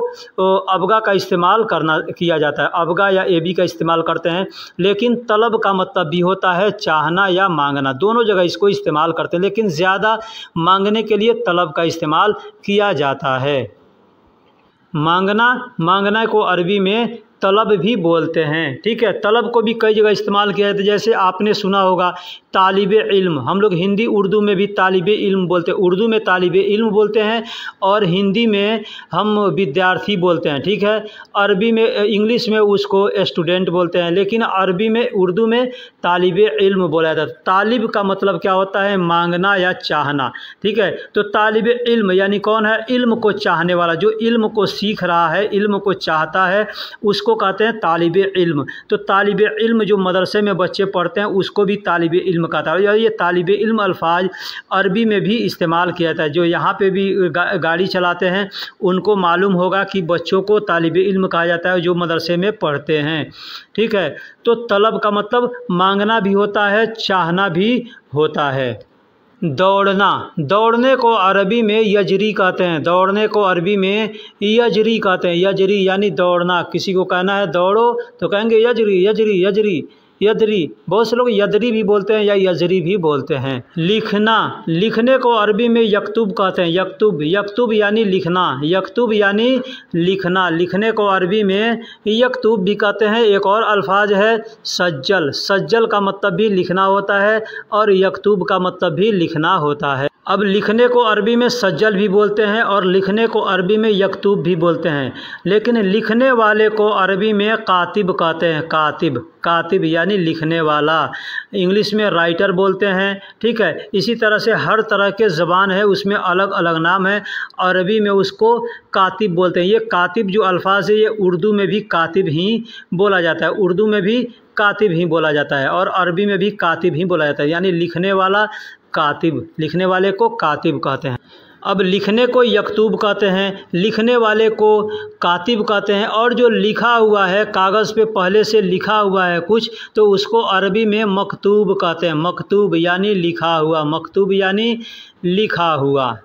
अबगा का इस्तेमाल किया जाता है, अबगा या एबी का इस्तेमाल करते हैं। लेकिन तलब का मतलब भी होता है चाहना या मांगना, दोनों जगह इसको इस्तेमाल करते हैं। लेकिन ज़्यादा मांगने के लिए तलब का इस्तेमाल किया जाता है। मांगना को अरबी में तलब भी बोलते हैं, ठीक है। तलब को भी कई जगह इस्तेमाल किया जाता है। जैसे आपने सुना होगा तालिब इल्म, हम लोग हिंदी उर्दू में भी तालिब इल्म बोलते हैं। उर्दू में तालिब इल्म बोलते हैं और हिंदी में हम विद्यार्थी बोलते हैं, ठीक है। अरबी में, इंग्लिश में उसको स्टूडेंट बोलते हैं, लेकिन अरबी में, उर्दू में तालिब इल्म बोला जाता है। तालिब का मतलब क्या होता है, मांगना या चाहना, ठीक है। तो तालिब इल्म यानी कौन है, इल्म को चाहने वाला, जो इल्म को सीख रहा है, इल्म को चाहता है, उसको कहते हैं तालिब इल्म। तो तालिब इल्म जो मदरसे में बच्चे पढ़ते हैं उसको भी तालिब इल्म कहता है। ये तालिब इल्म अल्फाज अरबी में भी इस्तेमाल किया जाता है। जो यहाँ पे भी गाड़ी चलाते हैं उनको मालूम होगा कि बच्चों को तालिब इल्म कहा जाता है जो मदरसे में पढ़ते हैं, ठीक है। तो तलब का मतलब मांगना भी होता है, चाहना भी होता है। दौड़ने को अरबी में यजरी कहते हैं। दौड़ने को अरबी में यजरी कहते हैं। यजरी यानी दौड़ना। किसी को कहना है दौड़ो तो कहेंगे यजरी यजरी यजरी यदरी। बहुत से लोग यदरी भी बोलते हैं या यजरी भी बोलते हैं। लिखने को अरबी में यक्तुब कहते हैं। यक्तुब यानी लिखना। यक्तुब यानी लिखना। लिखने को अरबी में यक्तुब भी कहते हैं। एक और अल्फाज है सज्जल। सज्जल का मतलब भी लिखना होता है और यक्तुब का मतलब भी लिखना होता है। अब लिखने को अरबी में सज्जल भी बोलते हैं और लिखने को अरबी में यक्तुब भी बोलते हैं। लेकिन लिखने वाले को अरबी में कातिब कहते हैं। कातिब यानी लिखने वाला। इंग्लिश में राइटर बोलते हैं, ठीक है। इसी तरह से हर तरह के ज़बान है उसमें अलग अलग नाम है। अरबी में उसको कातिब बोलते हैं। ये कातिब जो अल्फाज है ये उर्दू में भी कातिब ही बोला जाता है। उर्दू में भी कातिब ही बोला जाता है और अरबी में भी कातिब ही बोला जाता है, यानी लिखने वाला कातिब। लिखने वाले को कातिब कहते हैं। अब लिखने को यक्तुब कहते हैं, लिखने वाले को कातिब कहते हैं, और जो लिखा हुआ है कागज़ पे पहले से लिखा हुआ है कुछ तो उसको अरबी में मकतूब कहते हैं। मकतूब यानी लिखा हुआ। मकतूब यानी लिखा हुआ।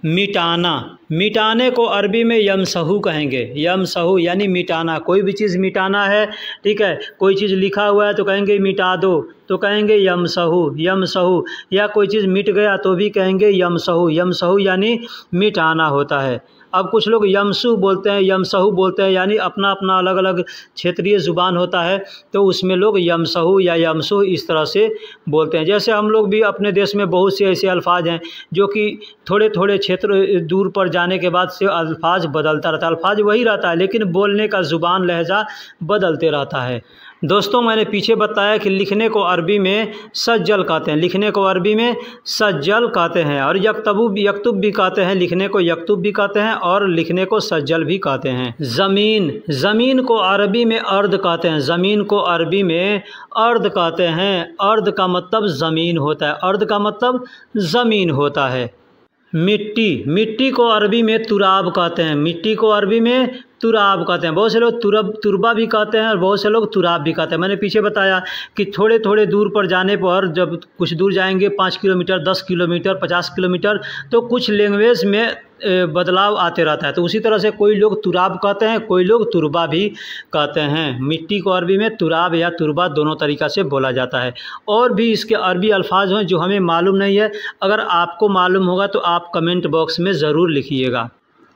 मिटाने को अरबी में यमसहू कहेंगे। यमसहू यानी मिटाना। कोई भी चीज़ मिटाना है, ठीक है। कोई चीज़ लिखा हुआ है तो कहेंगे मिटा दो तो कहेंगे यमसहू। या कोई चीज़ मिट गया तो भी कहेंगे यमसहू यानी मिटाना होता है। अब कुछ लोग यमसू बोलते हैं, यमसहू बोलते हैं, यानी अपना अपना अलग अलग क्षेत्रीय ज़ुबान होता है तो उसमें लोग यमसहू या यमसू इस तरह से बोलते हैं। जैसे हम लोग भी अपने देश में बहुत से ऐसे अल्फाज हैं जो कि थोड़े थोड़े क्षेत्र दूर पर जाने के बाद से अल्फाज बदलता रहता है। अल्फाज वही रहता है लेकिन बोलने का ज़ुबान लहजा बदलते रहता है। दोस्तों मैंने पीछे बताया कि लिखने को अरबी में सज्जल कहते हैं। लिखने को अरबी में सज्जल कहते हैं और यक्तुब भी कहते हैं। लिखने को यक्तुब भी कहते हैं और लिखने को सज्जल भी कहते हैं। ज़मीन को अरबी में अर्द कहते हैं। ज़मीन को अरबी में अर्द कहते हैं। अर्द का मतलब ज़मीन होता है। अर्द का मतलब ज़मीन होता है। मिट्टी को अरबी में तुराब कहते हैं। मिट्टी को अरबी में तुराब कहते हैं। बहुत से लोग तुरबा भी कहते हैं और बहुत से लोग तुराब भी कहते हैं। मैंने पीछे बताया कि थोड़े थोड़े दूर पर जाने पर जब कुछ दूर जाएंगे 5 किलोमीटर, 10 किलोमीटर, 50 किलोमीटर तो कुछ लैंग्वेज में बदलाव आते रहता है। तो उसी तरह से कोई लोग तुराब कहते हैं, कोई लोग तुरबा भी कहते हैं। मिट्टी को अरबी में तुराब या तुरबा दोनों तरीक़ा से बोला जाता है। और भी इसके अरबी अल्फाज हैं जो हमें मालूम नहीं है। अगर आपको मालूम होगा तो आप कमेंट बॉक्स में ज़रूर लिखिएगा।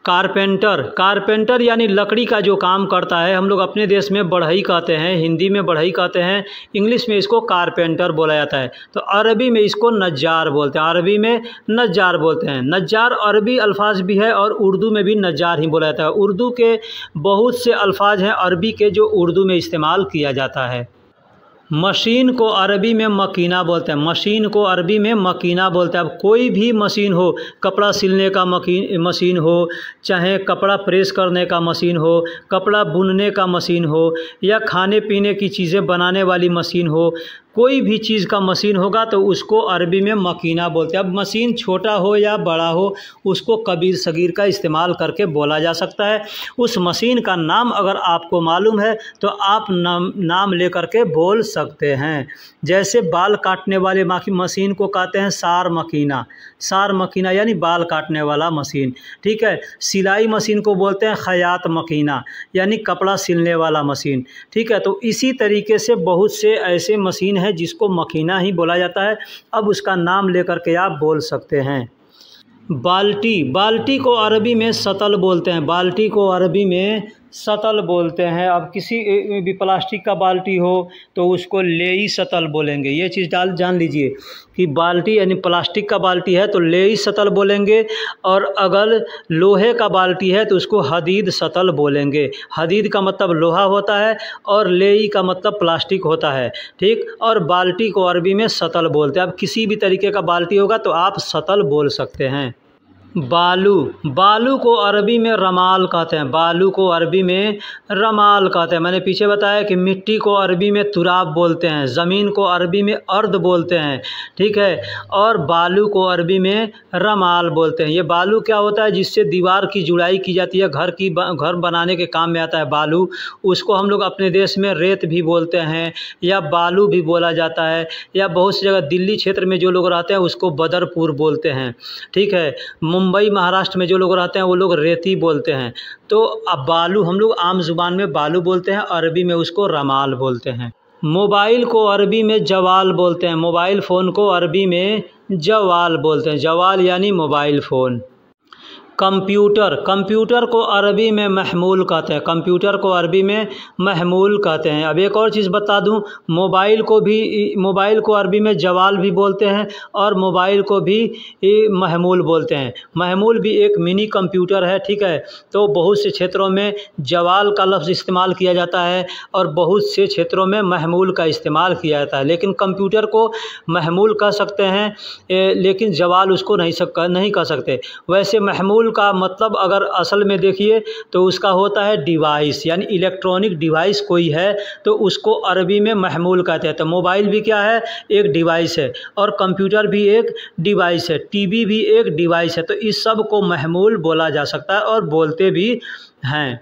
कारपेंटर, कारपेंटर यानी लकड़ी का जो काम करता है, हम लोग अपने देश में बढ़ई कहते हैं, हिंदी में बढ़ई कहते हैं, इंग्लिश में इसको कारपेंटर बोला जाता है। तो अरबी में इसको नज्जार बोलते हैं, अरबी में नज्जार बोलते हैं। नज्जार अरबी अल्फाज भी है और उर्दू में भी नज्जार ही बोला जाता है। उर्दू के बहुत से अल्फाज हैं अरबी के जो उर्दू में इस्तेमाल किया जाता है। मशीन को अरबी में मकीना बोलते हैं, मशीन को अरबी में मकीना बोलते हैं। अब कोई भी मशीन हो, कपड़ा सिलने का मशीन हो, चाहे कपड़ा प्रेस करने का मशीन हो, कपड़ा बुनने का मशीन हो, या खाने पीने की चीज़ें बनाने वाली मशीन हो, कोई भी चीज़ का मशीन होगा तो उसको अरबी में मकीना बोलते हैं। अब मशीन छोटा हो या बड़ा हो, उसको कबीर सगीर का इस्तेमाल करके बोला जा सकता है। उस मशीन का नाम अगर आपको मालूम है तो आप नाम लेकर के बोल सकते हैं। जैसे बाल काटने वाले मशीन को कहते हैं सार मकीना, सार मकीना यानी बाल काटने वाला मशीन, ठीक है। सिलाई मशीन को बोलते हैं खयात मकीना यानी कपड़ा सिलने वाला मशीन, ठीक है। तो इसी तरीके से बहुत से ऐसे मशीन है जिसको मकीना ही बोला जाता है। अब उसका नाम लेकर के आप बोल सकते हैं। बाल्टी, बाल्टी को अरबी में सतल बोलते हैं, बाल्टी को अरबी में सतल बोलते हैं। अब किसी भी प्लास्टिक का बाल्टी हो तो उसको लेई सतल बोलेंगे। ये चीज़ जान लीजिए कि बाल्टी यानी प्लास्टिक का बाल्टी है तो लेई सतल बोलेंगे, और अगर लोहे का बाल्टी है तो उसको हदीद सतल बोलेंगे। हदीद का मतलब लोहा होता है और लेई का मतलब प्लास्टिक होता है, ठीक। और बाल्टी को अरबी में सतल बोलते हैं। अब किसी भी तरीके का बाल्टी होगा तो आप सतल बोल सकते हैं। बालू, बालू को अरबी में रमाल कहते हैं, बालू को अरबी में रमाल कहते हैं। मैंने पीछे बताया कि मिट्टी को अरबी में तुराब बोलते हैं, ज़मीन को अरबी में अर्द बोलते हैं, ठीक है। और बालू को अरबी में रमाल बोलते हैं। ये बालू क्या होता है, जिससे दीवार की जुड़ाई की जाती है, घर बनाने के काम में आता है बालू। उसको हम लोग अपने देश में रेत भी बोलते हैं या बालू भी बोला जाता है, या बहुत सी जगह दिल्ली क्षेत्र में जो लोग रहते हैं उसको बदरपुर बोलते हैं, ठीक है। मुंबई महाराष्ट्र में जो लोग रहते हैं वो लोग रेती बोलते हैं। तो अब बालू हम लोग आम जुबान में बालू बोलते हैं, अरबी में उसको रमाल बोलते हैं। मोबाइल को अरबी में जवाल बोलते हैं, मोबाइल फ़ोन को अरबी में जवाल बोलते हैं, जवाल यानी मोबाइल फ़ोन। कंप्यूटर, कंप्यूटर को अरबी में महमूल कहते हैं, कंप्यूटर को अरबी में महमूल कहते हैं। अब एक और चीज़ बता दूं, मोबाइल को अरबी में जवाल भी बोलते हैं और मोबाइल को भी महमूल बोलते हैं। महमूल भी एक मिनी कंप्यूटर है, ठीक है। तो बहुत से क्षेत्रों में जवाल का लफ्ज़ इस्तेमाल किया जाता है और बहुत से क्षेत्रों में महमूल का इस्तेमाल किया जाता है। लेकिन कंप्यूटर को महमूल कह सकते हैं, लेकिन जवाल उसको नहीं कह सकते। वैसे महमूल का मतलब अगर असल में देखिए तो उसका होता है डिवाइस, यानी इलेक्ट्रॉनिक डिवाइस कोई है तो उसको अरबी में महमूल कहते हैं। तो मोबाइल भी क्या है, एक डिवाइस है, और कंप्यूटर भी एक डिवाइस है, टीवी भी एक डिवाइस है। तो इस सब को महमूल बोला जा सकता है और बोलते भी हैं।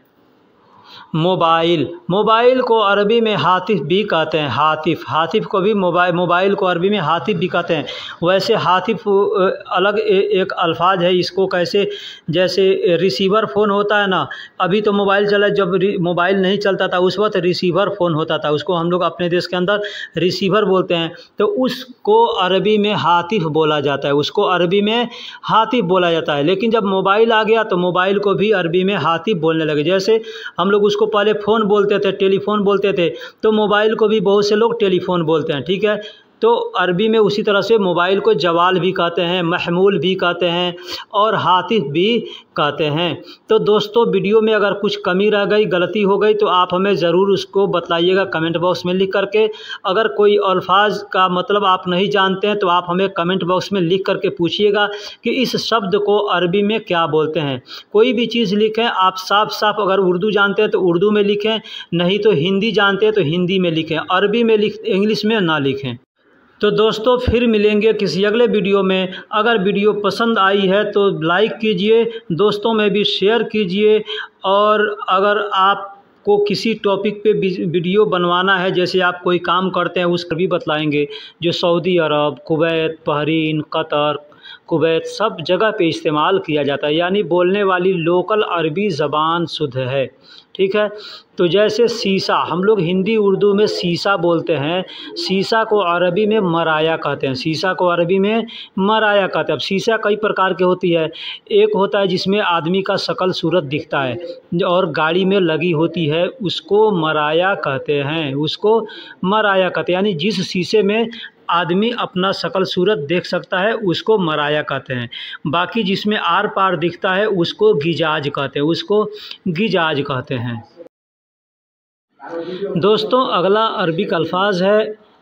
मोबाइल, मोबाइल को अरबी में हातिफ भी कहते हैं, हातिफ, हातिफ को भी मोबाइल को अरबी में हातिफ भी कहते हैं। वैसे हातिफ अलग एक अल्फाज है, इसको कैसे, जैसे रिसीवर फ़ोन होता है ना, अभी तो मोबाइल चला, जब मोबाइल नहीं चलता था उस वक्त रिसीवर फ़ोन होता था, उसको हम लोग अपने देश के अंदर रिसीवर बोलते हैं। तो उसको अरबी में हातिफ बोला जाता है, उसको अरबी में हातिफ बोला जाता है। लेकिन जब मोबाइल आ गया तो मोबाइल को भी अरबी में हातिफ बोलने लगे। जैसे हम लोग उसको पहले फ़ोन बोलते थे, टेलीफोन बोलते थे, तो मोबाइल को भी बहुत से लोग टेलीफोन बोलते हैं, ठीक है। तो अरबी में उसी तरह से मोबाइल को जवाल भी कहते हैं, महमूल भी कहते हैं और हातिफ भी कहते हैं। तो दोस्तों, वीडियो में अगर कुछ कमी रह गई, गलती हो गई, तो आप हमें ज़रूर उसको बताइएगा कमेंट बॉक्स में लिख करके। अगर कोई अल्फाज का मतलब आप नहीं जानते हैं तो आप हमें कमेंट बॉक्स में लिख करके पूछिएगा कि इस शब्द को अरबी में क्या बोलते हैं। कोई भी चीज़ लिखें आप साफ साफ, अगर उर्दू जानते हैं तो उर्दू में लिखें, नहीं तो हिंदी जानते हैं तो हिंदी में लिखें, अरबी में इंग्लिश में ना लिखें। तो दोस्तों, फिर मिलेंगे किसी अगले वीडियो में। अगर वीडियो पसंद आई है तो लाइक कीजिए, दोस्तों में भी शेयर कीजिए, और अगर आपको किसी टॉपिक पे वीडियो बनवाना है, जैसे आप कोई काम करते हैं उसका भी बतलाएंगे, जो सऊदी अरब, कुवैत, बहरीन, कतर, कुवैत सब जगह पे इस्तेमाल किया जाता है, यानी बोलने वाली लोकल अरबी ज़बान शुद्ध है। ठीक है। तो जैसे शीशा, हम लोग हिंदी उर्दू में शीशा बोलते हैं, शीशा को अरबी में मराया कहते हैं, शीशा को अरबी में मराया कहते हैं। अब शीशा कई प्रकार के होती है, एक होता है जिसमें आदमी का शकल सूरत दिखता है और गाड़ी में लगी होती है, उसको मराया कहते हैं, उसको मराया कहते हैं, यानी जिस शीशे में आदमी अपना शकल सूरत देख सकता है उसको मराया कहते हैं। बाकी जिसमें आर पार दिखता है उसको गिजाज कहते हैं, उसको गिजाज कहते हैं। दोस्तों अगला अरबिक अल्फाज है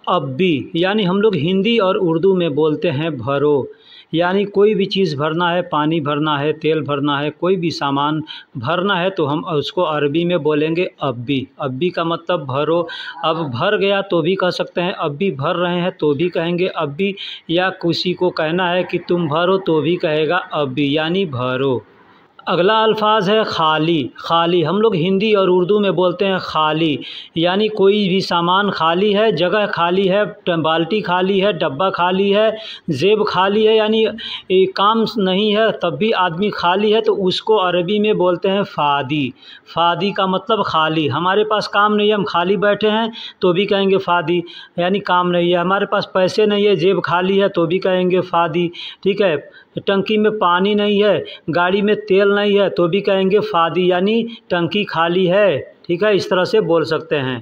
अब्बी, यानी हम लोग हिंदी और उर्दू में बोलते हैं भरो, यानी कोई भी चीज़ भरना है, पानी भरना है, तेल भरना है, कोई भी सामान भरना है तो हम उसको अरबी में बोलेंगे अब्बी। अब्बी का मतलब भरो। अब भर गया तो भी कह सकते हैं, अब्बी भर रहे हैं तो भी कहेंगे अब्बी, या किसी को कहना है कि तुम भरो तो भी कहेगा अब्बी, यानी भरो। अगला अल्फाज है खाली। खाली हम लोग हिंदी और उर्दू में बोलते हैं खाली, यानी कोई भी सामान खाली है, जगह खाली है, बाल्टी खाली है, डब्बा खाली है, जेब खाली है, यानी काम नहीं है तब भी आदमी खाली है तो उसको अरबी में बोलते हैं फ़ादी। फ़ादी का मतलब खाली। हमारे पास काम नहीं है, हम खाली बैठे हैं तो भी कहेंगे फ़ादी, यानी काम नहीं है। हमारे पास पैसे नहीं है, जेब खाली है तो भी कहेंगे फ़ादी। ठीक है। टंकी में पानी नहीं है, गाड़ी में तेल नहीं है तो भी कहेंगे फ़ादी, यानी टंकी खाली है। ठीक है, इस तरह से बोल सकते हैं।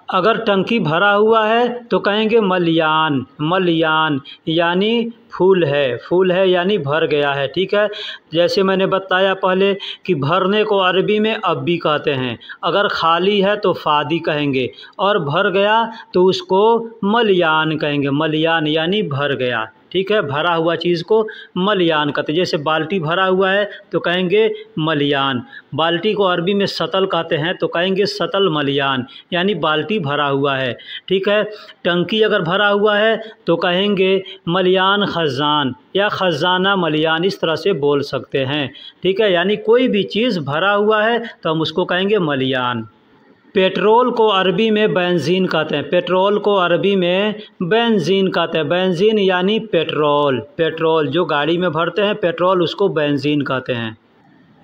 अगर टंकी भरा हुआ है तो कहेंगे मलियान। मलियान यानी फूल है, फूल है यानी भर गया है। ठीक है। जैसे मैंने बताया पहले कि भरने को अरबी में अब्बी कहते हैं, अगर खाली है तो फ़ादी कहेंगे और भर गया तो उसको मलियान कहेंगे। मलियान यानी भर गया। ठीक है। भरा हुआ चीज़ को मलियान कहते हैं। जैसे बाल्टी भरा हुआ है तो कहेंगे मलियान। बाल्टी को अरबी में सतल कहते हैं तो कहेंगे सतल मलियान, यानी बाल्टी भरा हुआ है। ठीक है। टंकी अगर भरा हुआ है तो कहेंगे मलियान खजान या खजाना मलियान, इस तरह से बोल सकते हैं। ठीक है। यानी कोई भी चीज़ भरा हुआ है तो हम उसको कहेंगे मलियान। पेट्रोल को अरबी में बेंजीन कहते हैं। पेट्रोल को अरबी में बेंजीन कहते हैं। बेंजीन यानी पेट्रोल। पेट्रोल जो गाड़ी में भरते हैं पेट्रोल, उसको बेंजीन कहते हैं।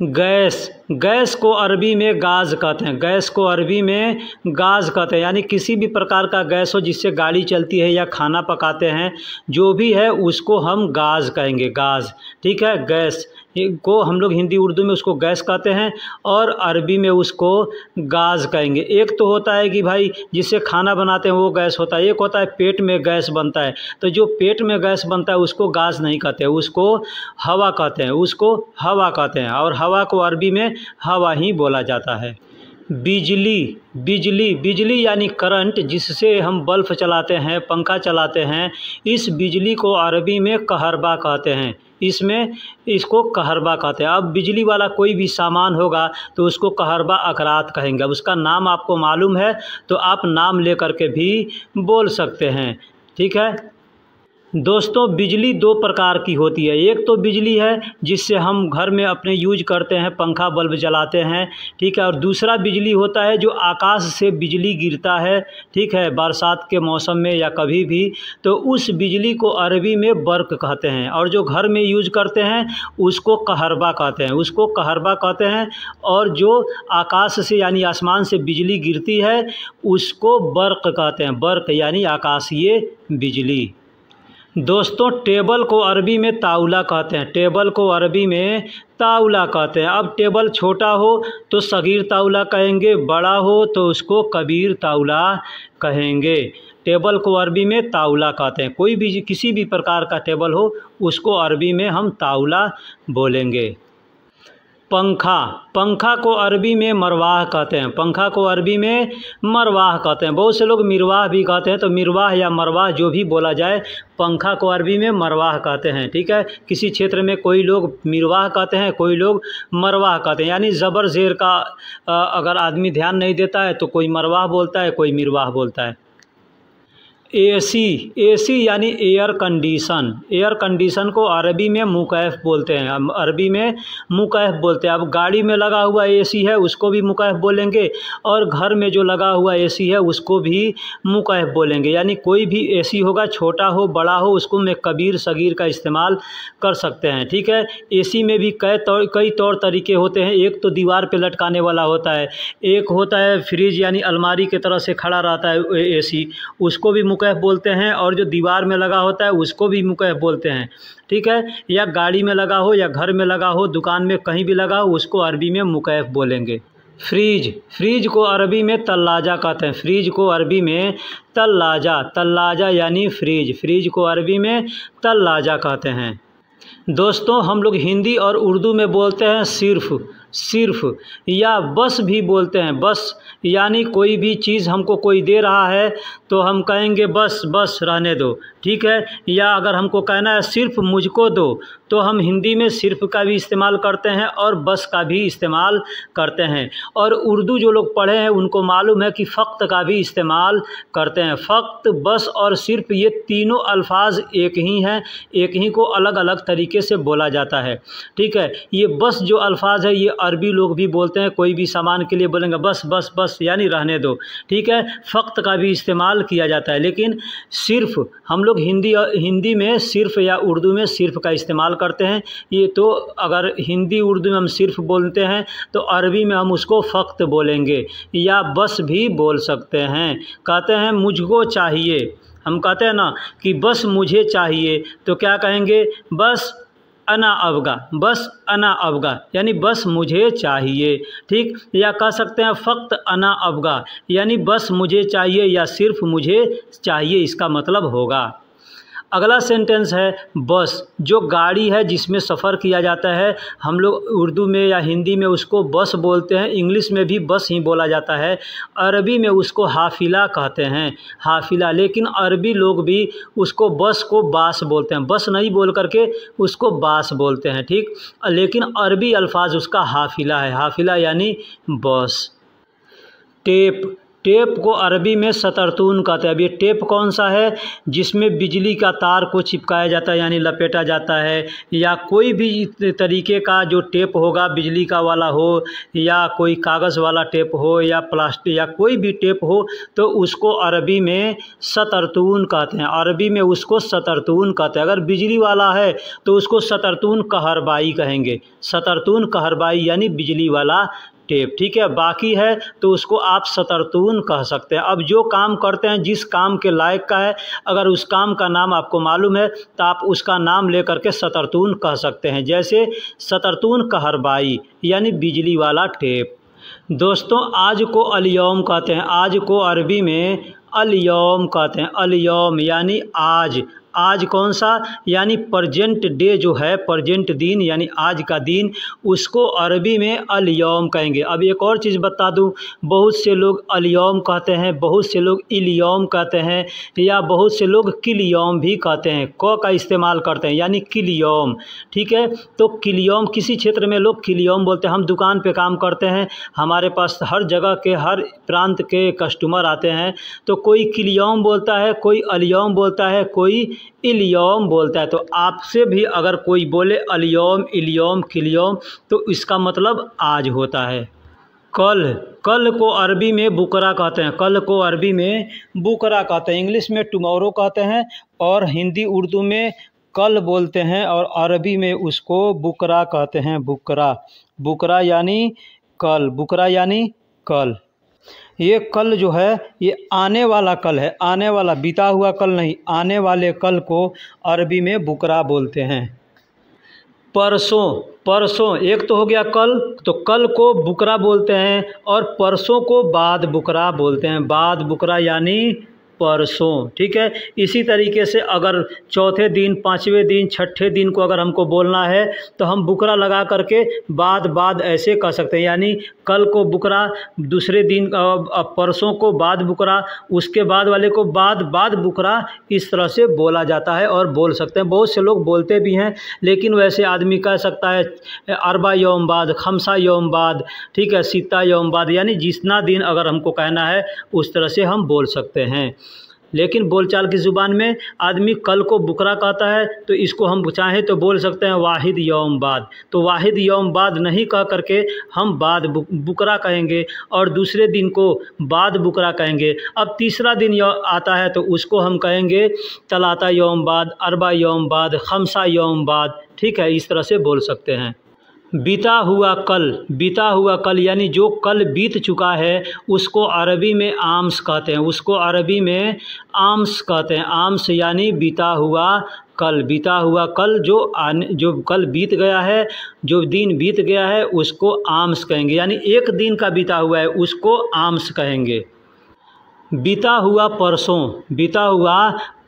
गैस, गैस को अरबी में गाज कहते हैं। गैस को अरबी में गाज कहते हैं, यानी किसी भी प्रकार का गैस हो जिससे गाड़ी चलती है या खाना पकाते हैं, जो भी है उसको हम गाज कहेंगे, गाज। ठीक है। गैस को हम लोग हिंदी उर्दू में उसको गैस कहते हैं और अरबी में उसको गाज कहेंगे। एक तो होता है कि भाई जिससे खाना बनाते हैं वो गैस होता है, एक होता है पेट में गैस बनता है, तो जो पेट में गैस बनता है उसको गाज नहीं कहते, उसको हवा कहते हैं, उसको हवा कहते हैं। और हवा को अरबी में हवा ही बोला जाता है। बिजली, बिजली, बिजली यानी करंट, जिससे हम बल्ब चलाते हैं, पंखा चलाते हैं, इस बिजली को अरबी में कहरबा कहते हैं। इसको कहरबा कहते हैं। अब बिजली वाला कोई भी सामान होगा तो उसको कहरबा अकरात कहेंगे। अब उसका नाम आपको मालूम है तो आप नाम लेकर के भी बोल सकते हैं। ठीक है। दोस्तों बिजली दो प्रकार की होती है। एक तो बिजली है जिससे हम घर में अपने यूज करते हैं, पंखा बल्ब जलाते हैं। ठीक है। और दूसरा बिजली होता है जो आकाश से बिजली गिरता है। ठीक है। बरसात के मौसम में या कभी भी, तो उस बिजली को अरबी में बर्क कहते हैं। और जो घर में यूज करते हैं उसको कहरबा कहते हैं, उसको कहरबा कहते हैं। और जो आकाश से यानी आसमान से बिजली गिरती है उसको बर्क कहते हैं। बर्क यानी आकाशीय बिजली। दोस्तों टेबल को अरबी में ताउला कहते हैं। टेबल को अरबी में ताउला कहते हैं। अब टेबल छोटा हो तो सगीर ताउला कहेंगे, बड़ा हो तो उसको कबीर ताउला कहेंगे। टेबल को अरबी में ताउला कहते हैं। कोई भी किसी भी प्रकार का टेबल हो उसको अरबी में हम ताउला बोलेंगे। पंखा, पंखा को अरबी में मरवाह कहते हैं। पंखा को अरबी में मरवाह कहते हैं। बहुत से लोग मिरवाह भी कहते हैं, तो मिरवाह या मरवाह जो भी बोला जाए, पंखा को अरबी में मरवाह कहते हैं। ठीक है। किसी क्षेत्र में कोई लोग मिरवाह कहते हैं, कोई लोग मरवाह कहते हैं, यानी ज़बर ज़ेर का अगर आदमी ध्यान नहीं देता है तो कोई मरवाह बोलता है, कोई मिरवाह बोलता है। एसी यानी एयर कंडीशन। एयर कंडीशन को अरबी में मुकैफ बोलते हैं, हम अरबी में मुकैफ बोलते हैं। अब गाड़ी में लगा हुआ एसी है उसको भी मुकैफ बोलेंगे, और घर में जो लगा हुआ एसी है उसको भी मुकैफ बोलेंगे। यानी कोई भी एसी होगा, छोटा हो बड़ा हो, उसको में कबीर सगीर का इस्तेमाल कर सकते हैं। ठीक है, एसी में भी कई तौर तरीके होते हैं। एक तो दीवार पे लटकाने वाला होता है, एक होता है फ्रिज यानी अलमारी की तरह से खड़ा रहता है एसी, उसको भी मुकैफ बोलते हैं। और जो दीवार में लगा होता है उसको भी मुकैफ बोलते हैं। ठीक है, या गाड़ी में लगा हो या घर में लगा हो, दुकान में कहीं भी लगा हो, उसको अरबी में मुकैफ बोलेंगे। फ्रीज को अरबी में तल्लाजा कहते हैं। फ्रीज को अरबी में तल्लाजा यानी फ्रीज को अरबी में तल्लाजा कहते हैं। दोस्तों, हम लोग हिंदी और उर्दू में बोलते हैं सिर्फ या बस भी बोलते हैं। बस यानी कोई भी चीज़ हमको कोई दे रहा है तो हम कहेंगे बस रहने दो। ठीक है, या अगर हमको कहना है सिर्फ मुझको दो तो हम हिंदी में सिर्फ का भी इस्तेमाल करते हैं और बस का भी इस्तेमाल करते हैं। और उर्दू जो लोग पढ़े हैं उनको मालूम है कि फ़क़्त का भी इस्तेमाल करते हैं। फ़क़्त, बस और सिर्फ ये तीनों अल्फाज एक ही हैं, एक ही को अलग अलग तरीके से बोला जाता है। ठीक है, ये बस जो अल्फाज है ये अरबी लोग भी बोलते हैं। कोई भी सामान के लिए बोलेंगे बस यानी रहने दो। ठीक है, फ़क़्त का भी इस्तेमाल किया जाता है, लेकिन सिर्फ हम लोग हिंदी में सिर्फ या उर्दू में सिर्फ का इस्तेमाल करते हैं। ये तो अगर हिंदी उर्दू में हम सिर्फ बोलते हैं तो अरबी में हम उसको फ़क़्त बोलेंगे, या बस भी बोल सकते हैं। कहते हैं मुझको चाहिए, हम कहते हैं ना कि बस मुझे चाहिए, तो क्या कहेंगे? बस अना अबगा यानी बस मुझे चाहिए। ठीक, या कह सकते हैं फ़क़्त अना अबगा यानी बस मुझे चाहिए या सिर्फ मुझे चाहिए, इसका मतलब होगा। अगला सेंटेंस है बस, जो गाड़ी है जिसमें सफ़र किया जाता है, हम लोग उर्दू में या हिंदी में उसको बस बोलते हैं, इंग्लिश में भी बस ही बोला जाता है। अरबी में उसको हाफिला कहते हैं, हाफिला। लेकिन अरबी लोग भी उसको बस को बास बोलते हैं, बस नहीं बोल करके उसको बास बोलते हैं। ठीक, लेकिन अरबी अल्फाज उसका हाफिला है, हाफिला यानी बस। टेप को अरबी में सतरतून कहते हैं। अब ये टेप कौन सा है? जिसमें बिजली का तार को चिपकाया जाता है यानी लपेटा जाता है, या कोई भी तरीके का जो टेप होगा, बिजली का वाला हो या कोई कागज़ वाला टेप हो या प्लास्टिक या कोई भी टेप हो, तो उसको अरबी में सतरतून कहते हैं। अरबी में उसको सतरतून कहते हैं। अगर बिजली वाला है तो उसको सतरतून कहरबाई कहेंगे, सतरतून कहरबाई यानी बिजली वाला टेप। ठीक है, बाकी है तो उसको आप सतरतून कह सकते हैं। अब जो काम करते हैं, जिस काम के लायक का है, अगर उस काम का नाम आपको मालूम है तो आप उसका नाम लेकर के सतरतून कह सकते हैं। जैसे सतरतून कहरबाई यानी बिजली वाला टेप। दोस्तों, आज को अलयौम कहते हैं। आज को अरबी में अलयौम कहते हैं। अलयौम यानी आज। आज कौन सा? यानी प्रजेंट डे जो है, प्रजेंट दिन यानी आज का दिन, उसको अरबी में अलयौम कहेंगे। अब एक और चीज़ बता दूं, बहुत से लोग अलयौम कहते हैं, बहुत से लोग इलयौम कहते हैं, या बहुत से लोग किलयौम भी कहते हैं। क का इस्तेमाल करते हैं यानी किलयौम। ठीक है, तो किलयौम किसी क्षेत्र में लोग किलयौम बोलते हैं। हम दुकान पे काम करते हैं, हमारे पास हर जगह के हर प्रांत के कस्टमर आते हैं, तो कोई किलयौम बोलता है, कोई अलयौम बोलता है, कोई इलयौम बोलता है। तो आपसे भी अगर कोई बोले अलयौम, इलयौम, किलयौम, तो इसका मतलब आज होता है। कल को अरबी में बुकरा कहते हैं। कल को अरबी में बुकरा कहते हैं। इंग्लिश में टुमारो कहते हैं और हिंदी उर्दू में कल बोलते हैं, और अरबी में उसको बुकरा कहते हैं। बुकरा यानी कल, बुकरा यानी कल। ये कल जो है ये आने वाला कल है, आने वाला, बीता हुआ कल नहीं, आने वाले कल को अरबी में बुकरा बोलते हैं। परसों एक तो हो गया कल, तो कल को बुकरा बोलते हैं, और परसों को बाद बुकरा बोलते हैं। बाद बुकरा यानी परसों। ठीक है, इसी तरीके से अगर चौथे दिन, पाँचवें दिन, छठे दिन को अगर हमको बोलना है तो हम बुकरा लगा करके बाद ऐसे कह सकते हैं। यानी कल को बुकरा, दूसरे दिन परसों को बाद बुकरा, उसके बाद वाले को बाद बुकरा, इस तरह से बोला जाता है और बोल सकते हैं। बहुत से लोग बोलते भी हैं, लेकिन वैसे आदमी कह सकता है अरबा यौम बाद, खमसा यौम बाद, ठीक है, सित्ता यौम बाद, यानी जितना दिन अगर हमको कहना है उस तरह से हम बोल सकते हैं। लेकिन बोलचाल की ज़ुबान में आदमी कल को बुकरा कहता है, तो इसको हम चाहें तो बोल सकते हैं वाहिद यौम बाद। तो वाहिद यौम बाद नहीं कह करके हम बाद बुकरा कहेंगे और दूसरे दिन को बाद बुकरा कहेंगे। अब तीसरा दिन आता है तो उसको हम कहेंगे तलाता यौम बाद, अरबा यौम बाद, खमसा यौम बाद। ठीक है, इस तरह से बोल सकते हैं। बीता हुआ कल यानी जो कल बीत चुका है उसको अरबी में आम्स कहते हैं, उसको अरबी में आम्स कहते हैं। आम्स यानी बीता हुआ कल जो कल बीत गया है, जो दिन बीत गया है उसको आम्स कहेंगे, यानी एक दिन का बीता हुआ है उसको आम्स कहेंगे। बीता हुआ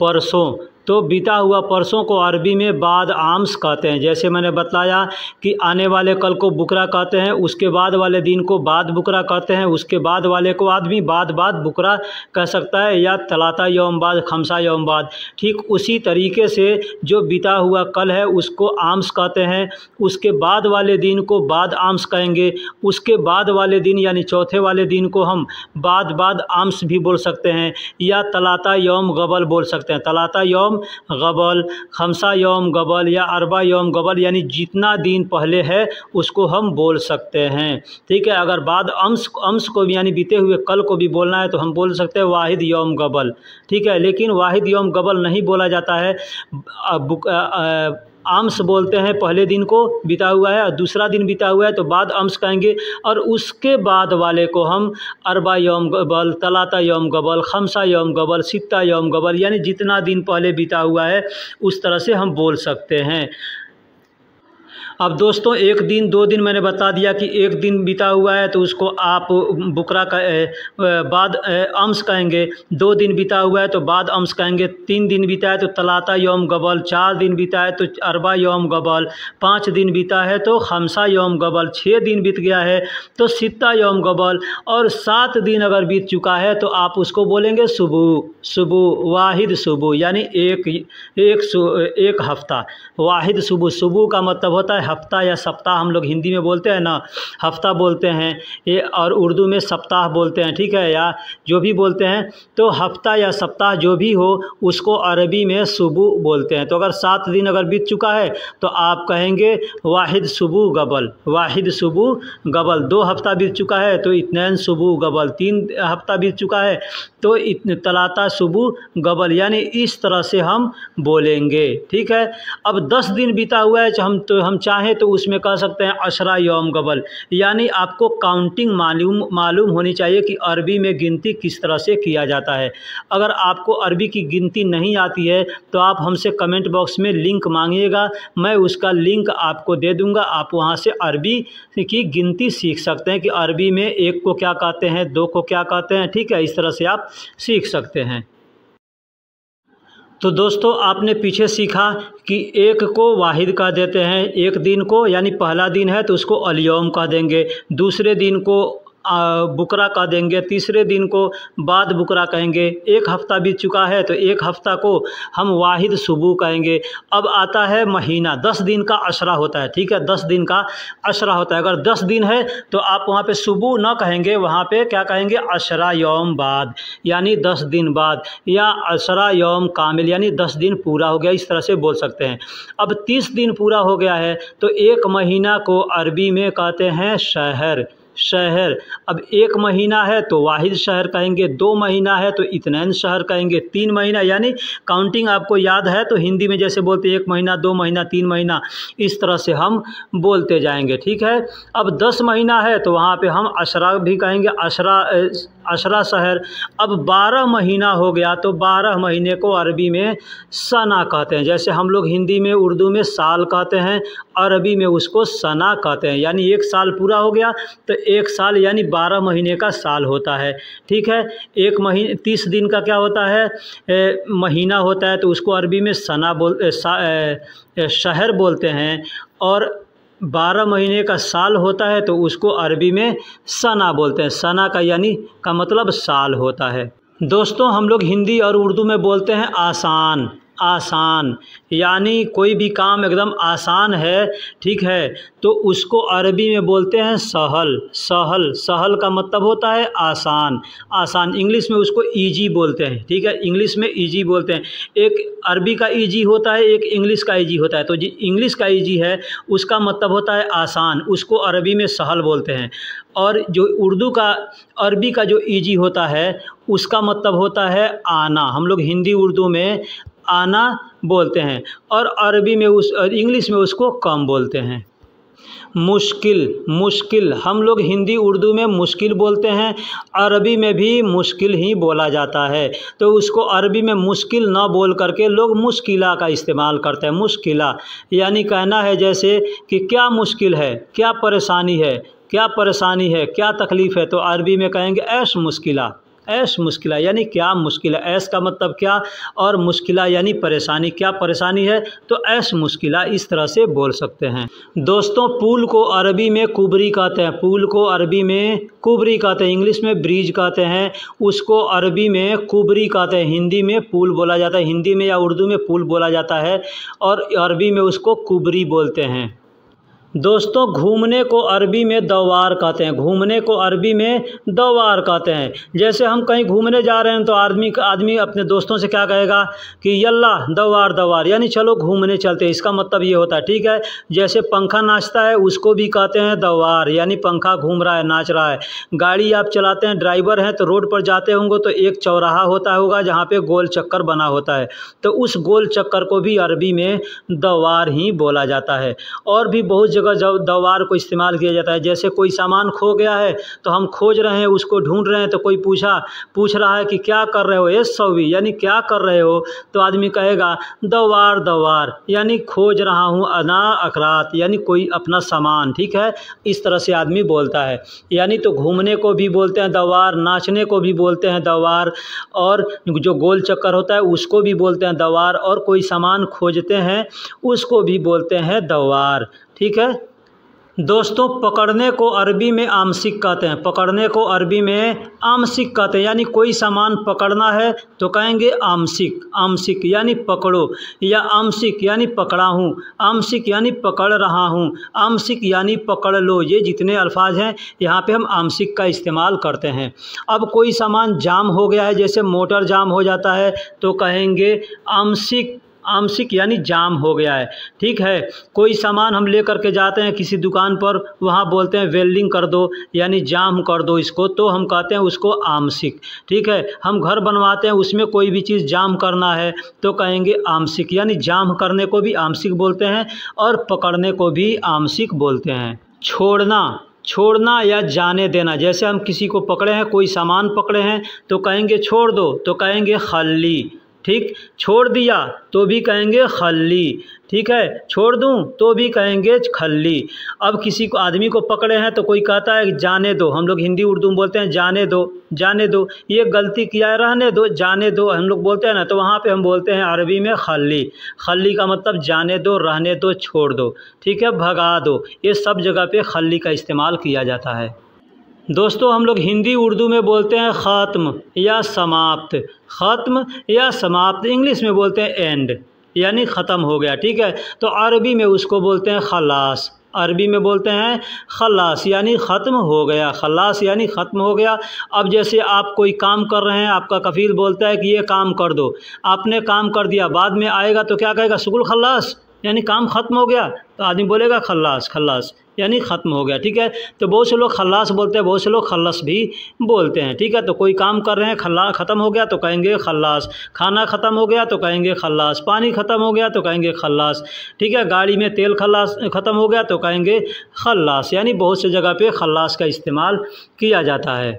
परसों, तो बीता हुआ परसों को अरबी में बाद आम्स कहते हैं। जैसे मैंने बताया कि आने वाले कल को बुकरा कहते हैं, उसके बाद वाले दिन को बाद बुकरा कहते हैं, उसके बाद वाले को आदमी बाद बुकरा कह सकता है, या तलाता यौम बाद, खमसा यौम बाद। ठीक उसी तरीके से जो बीता हुआ कल है उसको आम्स कहते हैं, उसके बाद वाले दिन को बाद आम्स कहेंगे, उसके बाद वाले दिन यानी चौथे वाले दिन को हम बाद आम्स भी बोल सकते हैं, या तलाता यौम गबल बोल सकते हैं। तलाता यौम गबल, खमसा यौम गबल या अरबा यौम गबल, यानी जितना दिन पहले है उसको हम बोल सकते हैं। ठीक है, अगर बाद अम्स को भी यानी बीते हुए कल को भी बोलना है तो हम बोल सकते हैं वाहिद यौम गबल। ठीक है, लेकिन वाहिद यौम गबल नहीं बोला जाता है, आम्स बोलते हैं पहले दिन को बीता हुआ है और दूसरा दिन बीता हुआ है तो बाद आम्स कहेंगे, और उसके बाद वाले को हम अरबा यौम गबल, तलाता यौम गबल, खमसा यौम गबल, सित्ता यौम गबल, यानी जितना दिन पहले बीता हुआ है उस तरह से हम बोल सकते हैं। अब दोस्तों एक दिन दो दिन मैंने बता दिया कि एक दिन बीता हुआ है तो उसको आप बुकरा का बाद अम्स कहेंगे, 2 दिन बीता हुआ है तो बाद अम्स कहेंगे, 3 दिन बीता है तो तलाता यौम गबल, 4 दिन बीता है तो अरबा यौम गबल, 5 दिन बीता है तो खमसा यौम गबल, 6 दिन बीत गया है तो सित्ता यौम गबल, और 7 दिन अगर बीत चुका है तो आप उसको बोलेंगे सुबह, वाहिद सुबह, यानी एक हफ्ता। वाहिद सुबह का मतलब होता है हफ्ता या सप्ताह, हम लोग हिंदी में बोलते हैं ना, हफ्ता बोलते हैं ये, और उर्दू में सप्ताह बोलते हैं। ठीक है, या जो भी बोलते हैं, तो हफ्ता या सप्ताह जो भी हो उसको अरबी में सुबह बोलते हैं। तो अगर 7 दिन अगर बीत चुका है तो आप कहेंगे वाहिद सुबह गबल, वाहिद सुबह गबल। 2 हफ्ता बीत चुका है तो इत्नैन सुबह गबल, 3 हफ्ता बीत चुका है तो तलाता सुबह गबल, यानी इस तरह से हम बोलेंगे। ठीक है, अब 10 दिन बीता हुआ है हम चाहें तो उसमें कह सकते हैं अशरा यौम गबल, यानी आपको काउंटिंग मालूम होनी चाहिए कि अरबी में गिनती किस तरह से किया जाता है। अगर आपको अरबी की गिनती नहीं आती है तो आप हमसे कमेंट बॉक्स में लिंक मांगिएगा, मैं उसका लिंक आपको दे दूंगा, आप वहां से अरबी की गिनती सीख सकते हैं कि अरबी में 1 को क्या कहते हैं, 2 को क्या कहते हैं। ठीक है, इस तरह से आप सीख सकते हैं। तो दोस्तों आपने पीछे सीखा कि एक को वाहिद कह देते हैं, एक दिन को यानी पहला दिन है तो उसको अलयौम कह देंगे, दूसरे दिन को बुकरा कह देंगे, तीसरे दिन को बाद बुकरा कहेंगे, 1 हफ्ता बीत चुका है तो 1 हफ्ता को हम वाहिद सुबह कहेंगे। अब आता है महीना, 10 दिन का अशरा होता है। ठीक है, 10 दिन का अशरा होता है। अगर 10 दिन है तो आप वहाँ पे सुबह ना कहेंगे, वहाँ पे क्या कहेंगे अशरा यौम बाद, यानी 10 दिन बाद, या अशरा यौम कामिल यानी 10 दिन पूरा हो गया, इस तरह से बोल सकते हैं। अब 30 दिन पूरा हो गया है तो 1 महीना को अरबी में कहते हैं शहर। अब 1 महीना है तो वाहिद शहर कहेंगे, 2 महीना है तो इत्नैन शहर कहेंगे, 3 महीना यानी काउंटिंग आपको याद है तो हिंदी में जैसे बोलते हैं 1 महीना, 2 महीना, 3 महीना, इस तरह से हम बोलते जाएंगे। ठीक है, अब 10 महीना है तो वहाँ पे हम अशरा भी कहेंगे, अशरा शहर। अब 12 महीना हो गया तो 12 महीने को अरबी में सना कहते हैं। जैसे हम लोग हिंदी में उर्दू में साल कहते हैं, अरबी में उसको सना कहते हैं, यानी 1 साल पूरा हो गया तो 1 साल यानी 12 महीने का साल होता है। ठीक है, 1 महीने 30 दिन का क्या होता है महीना होता है तो उसको अरबी में शहर बोलते हैं, और 12 महीने का साल होता है तो उसको अरबी में सना बोलते हैं। सना का यानी का मतलब साल होता है। दोस्तों हम लोग हिंदी और उर्दू में बोलते हैं आसान, यानी कोई भी काम एकदम आसान है, ठीक है, तो उसको अरबी में बोलते हैं सहल। सहल, सहल का मतलब होता है आसान। आसान इंग्लिश में उसको ईजी बोलते हैं, ठीक है, इंग्लिश में ईजी बोलते हैं। एक अरबी का ईजी होता है, एक इंग्लिश का ईजी होता है। तो जो इंग्लिश का ईजी है उसका मतलब होता है आसान, उसको अरबी में सहल बोलते हैं। और जो अरबी का जो ईजी होता है उसका मतलब होता है आना। हम लोग हिंदी उर्दू में आना बोलते हैं और अरबी में इंग्लिश में उसको कम बोलते हैं। मुश्किल, मुश्किल हम लोग हिंदी उर्दू में मुश्किल बोलते हैं, अरबी में भी मुश्किल ही बोला जाता है। तो उसको अरबी में मुश्किल ना बोल करके लोग मुश्किला का इस्तेमाल करते हैं। मुश्किला यानी कहना है जैसे कि क्या मुश्किल है, क्या परेशानी है, क्या परेशानी है, क्या तकलीफ़ है, तो अरबी में कहेंगे ऐश मुश्किला। ऐश मुश्किला यानी क्या मुश्किल है, ऐश का मतलब क्या और मुश्किला यानी परेशानी, क्या परेशानी है, तो ऐश मुश्किला इस तरह से बोल सकते हैं। दोस्तों पुल को अरबी में कुबरी कहते हैं, पुल को अरबी में कुबरी कहते हैं, इंग्लिश में ब्रिज कहते हैं, उसको अरबी में कुबरी कहते हैं। हिंदी में पुल बोला जाता है, हिंदी में या उर्दू में पुल बोला जाता है और अरबी में उसको कुबरी बोलते हैं। दोस्तों घूमने को अरबी में दवार कहते हैं, घूमने को अरबी में दवार कहते हैं। जैसे हम कहीं घूमने जा रहे हैं तो आदमी अपने दोस्तों से क्या कहेगा कि यल्ला दवार दवार, यानी चलो घूमने चलते हैं, इसका मतलब ये होता है, ठीक है। जैसे पंखा नाचता है उसको भी कहते हैं दवार, यानी पंखा घूम रहा है, नाच रहा है। गाड़ी आप चलाते हैं, ड्राइवर हैं, तो रोड पर जाते होंगे तो एक चौराहा होता होगा जहाँ पे गोल चक्कर बना होता है, तो उस गोल चक्कर को भी अरबी में दवार ही बोला जाता है। और भी बहुत जगह दवार को इस्तेमाल किया जाता है। जैसे कोई सामान खो गया है तो हम खोज रहे हैं, उसको ढूंढ रहे हैं, तो कोई पूछ रहा है कि क्या कर रहे हो, ए सौवी, यानी क्या कर रहे हो, तो आदमी कहेगा दवार दवार, यानी खोज रहा हूँ, अना अकरात, यानी कोई अपना सामान, ठीक है, इस तरह से आदमी बोलता है। यानी तो घूमने को भी बोलते हैं दवार, नाचने को भी बोलते हैं दवार, और जो गोल चक्कर होता है उसको भी बोलते हैं दवार, और कोई सामान खोजते हैं उसको भी बोलते हैं दवार, ठीक है। दोस्तों पकड़ने को अरबी में आमसिक कहते हैं, पकड़ने को अरबी में आमसिक कहते हैं, यानी कोई सामान पकड़ना है तो कहेंगे आमसिक। आमसिक यानी पकड़ो, या आमसिक यानी पकड़ा हूँ, आमसिक यानी पकड़ रहा हूँ, आमसिक यानी पकड़ लो। ये जितने अल्फाज हैं यहाँ पे हम आमसिक का इस्तेमाल करते हैं। अब कोई सामान जाम हो गया है, जैसे मोटर जाम हो जाता है तो कहेंगे आमसिक, आंशिक यानी जाम हो गया है, ठीक है। कोई सामान हम ले करके जाते हैं किसी दुकान पर, वहाँ बोलते हैं वेल्डिंग कर दो, यानी जाम कर दो इसको, तो हम कहते हैं उसको आंशिक, ठीक है। हम घर बनवाते हैं, उसमें कोई भी चीज़ जाम करना है तो कहेंगे आंशिक, यानी जाम करने को भी आंशिक बोलते हैं और पकड़ने को भी आंशिक बोलते हैं। छोड़ना, छोड़ना या जाने देना, जैसे हम किसी को पकड़े हैं, कोई सामान पकड़े हैं तो कहेंगे छोड़ दो, तो कहेंगे खल्ली, ठीक। छोड़ दिया तो भी कहेंगे खल्ली, ठीक है। छोड़ दूं तो भी कहेंगे खल्ली। अब किसी को आदमी को पकड़े हैं तो कोई कहता है जाने दो, हम लोग हिंदी उर्दू में बोलते हैं जाने दो, जाने दो, ये गलती किया है, रहने दो, जाने दो हम लोग बोलते हैं ना, तो वहाँ पे हम बोलते हैं अरबी में खल्ली। खल्ली का मतलब जाने दो, रहने दो, छोड़ दो, ठीक है, भगा दो, ये सब जगह पे खल्ली का इस्तेमाल किया जाता है। दोस्तों हम लोग हिंदी उर्दू में बोलते हैं ख़त्म या समाप्त, ख़त्म या समाप्त, इंग्लिश में बोलते हैं एंड, यानी ख़त्म हो गया, ठीक है। तो अरबी में उसको बोलते हैं खलास, अरबी में बोलते हैं खलास यानी ख़त्म हो गया, खलास यानी ख़त्म हो गया। अब जैसे आप कोई काम कर रहे हैं, आपका कफ़ील बोलता है कि ये काम कर दो, आपने काम कर दिया, बाद में आएगा तो क्या कहेगा, शुगुल खलास, यानी काम ख़त्म हो गया, तो आदमी बोलेगा खल्लास, खल्लास यानी ख़त्म हो गया, ठीक है। तो बहुत से लोग खल्लास बोलते हैं, बहुत से लोग खल्लास भी बोलते हैं, ठीक है। तो कोई काम कर रहे हैं, ख़त्म हो गया तो कहेंगे खल्लास, खाना ख़त्म हो गया तो कहेंगे खल्लास, पानी ख़त्म हो गया तो कहेंगे खल्लास, ठीक है। गाड़ी में तेल ख़त्म हो गया तो कहेंगे खल्लास, यानी बहुत से जगह पे खल्लास का इस्तेमाल किया जाता है।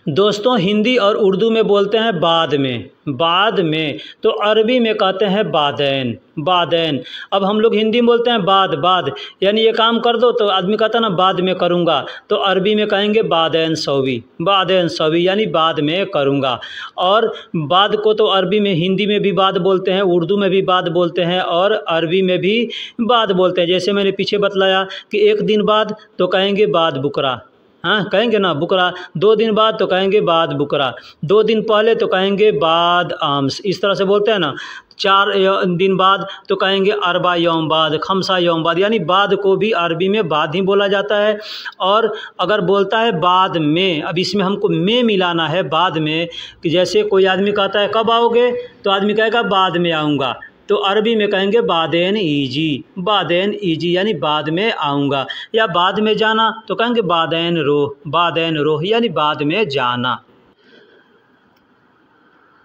दोस्तों हिंदी और उर्दू में बोलते हैं बाद में, बाद में, तो अरबी में कहते हैं बादैन, बादैन। अब हम लोग हिंदी में बोलते हैं बाद, बाद यानी ये काम कर दो, तो आदमी कहता है ना बाद में करूँगा, तो अरबी में कहेंगे बादैन सौवी, बादैन सौवी यानी बाद में करूँगा। और बाद को तो अरबी में, हिंदी में भी बाद बोलते हैं, उर्दू में भी बाद बोलते हैं और अरबी में भी बाद बोलते हैं। जैसे मैंने पीछे बतलाया कि एक दिन बाद तो कहेंगे बाद बुकरा, हाँ कहेंगे ना बुकरा, 2 दिन बाद तो कहेंगे बाद बुकरा, 2 दिन पहले तो कहेंगे बाद आम्स, इस तरह से बोलते हैं ना। 4 दिन बाद तो कहेंगे अरबा यौम बाद, खमसा यौम बाद, यानी बाद को भी अरबी में बाद ही बोला जाता है। और अगर बोलता है बाद में, अब इसमें हमको में मिलाना है बाद में, कि जैसे कोई आदमी कहता है कब आओगे, तो आदमी कहेगा बाद में आऊँगा, तो अरबी में कहेंगे बादेन ईजी, बादेन ईजी यानी बाद में आऊँगा। या बाद में जाना तो कहेंगे बादैन रोह, बादैन रोह यानी बाद में जाना।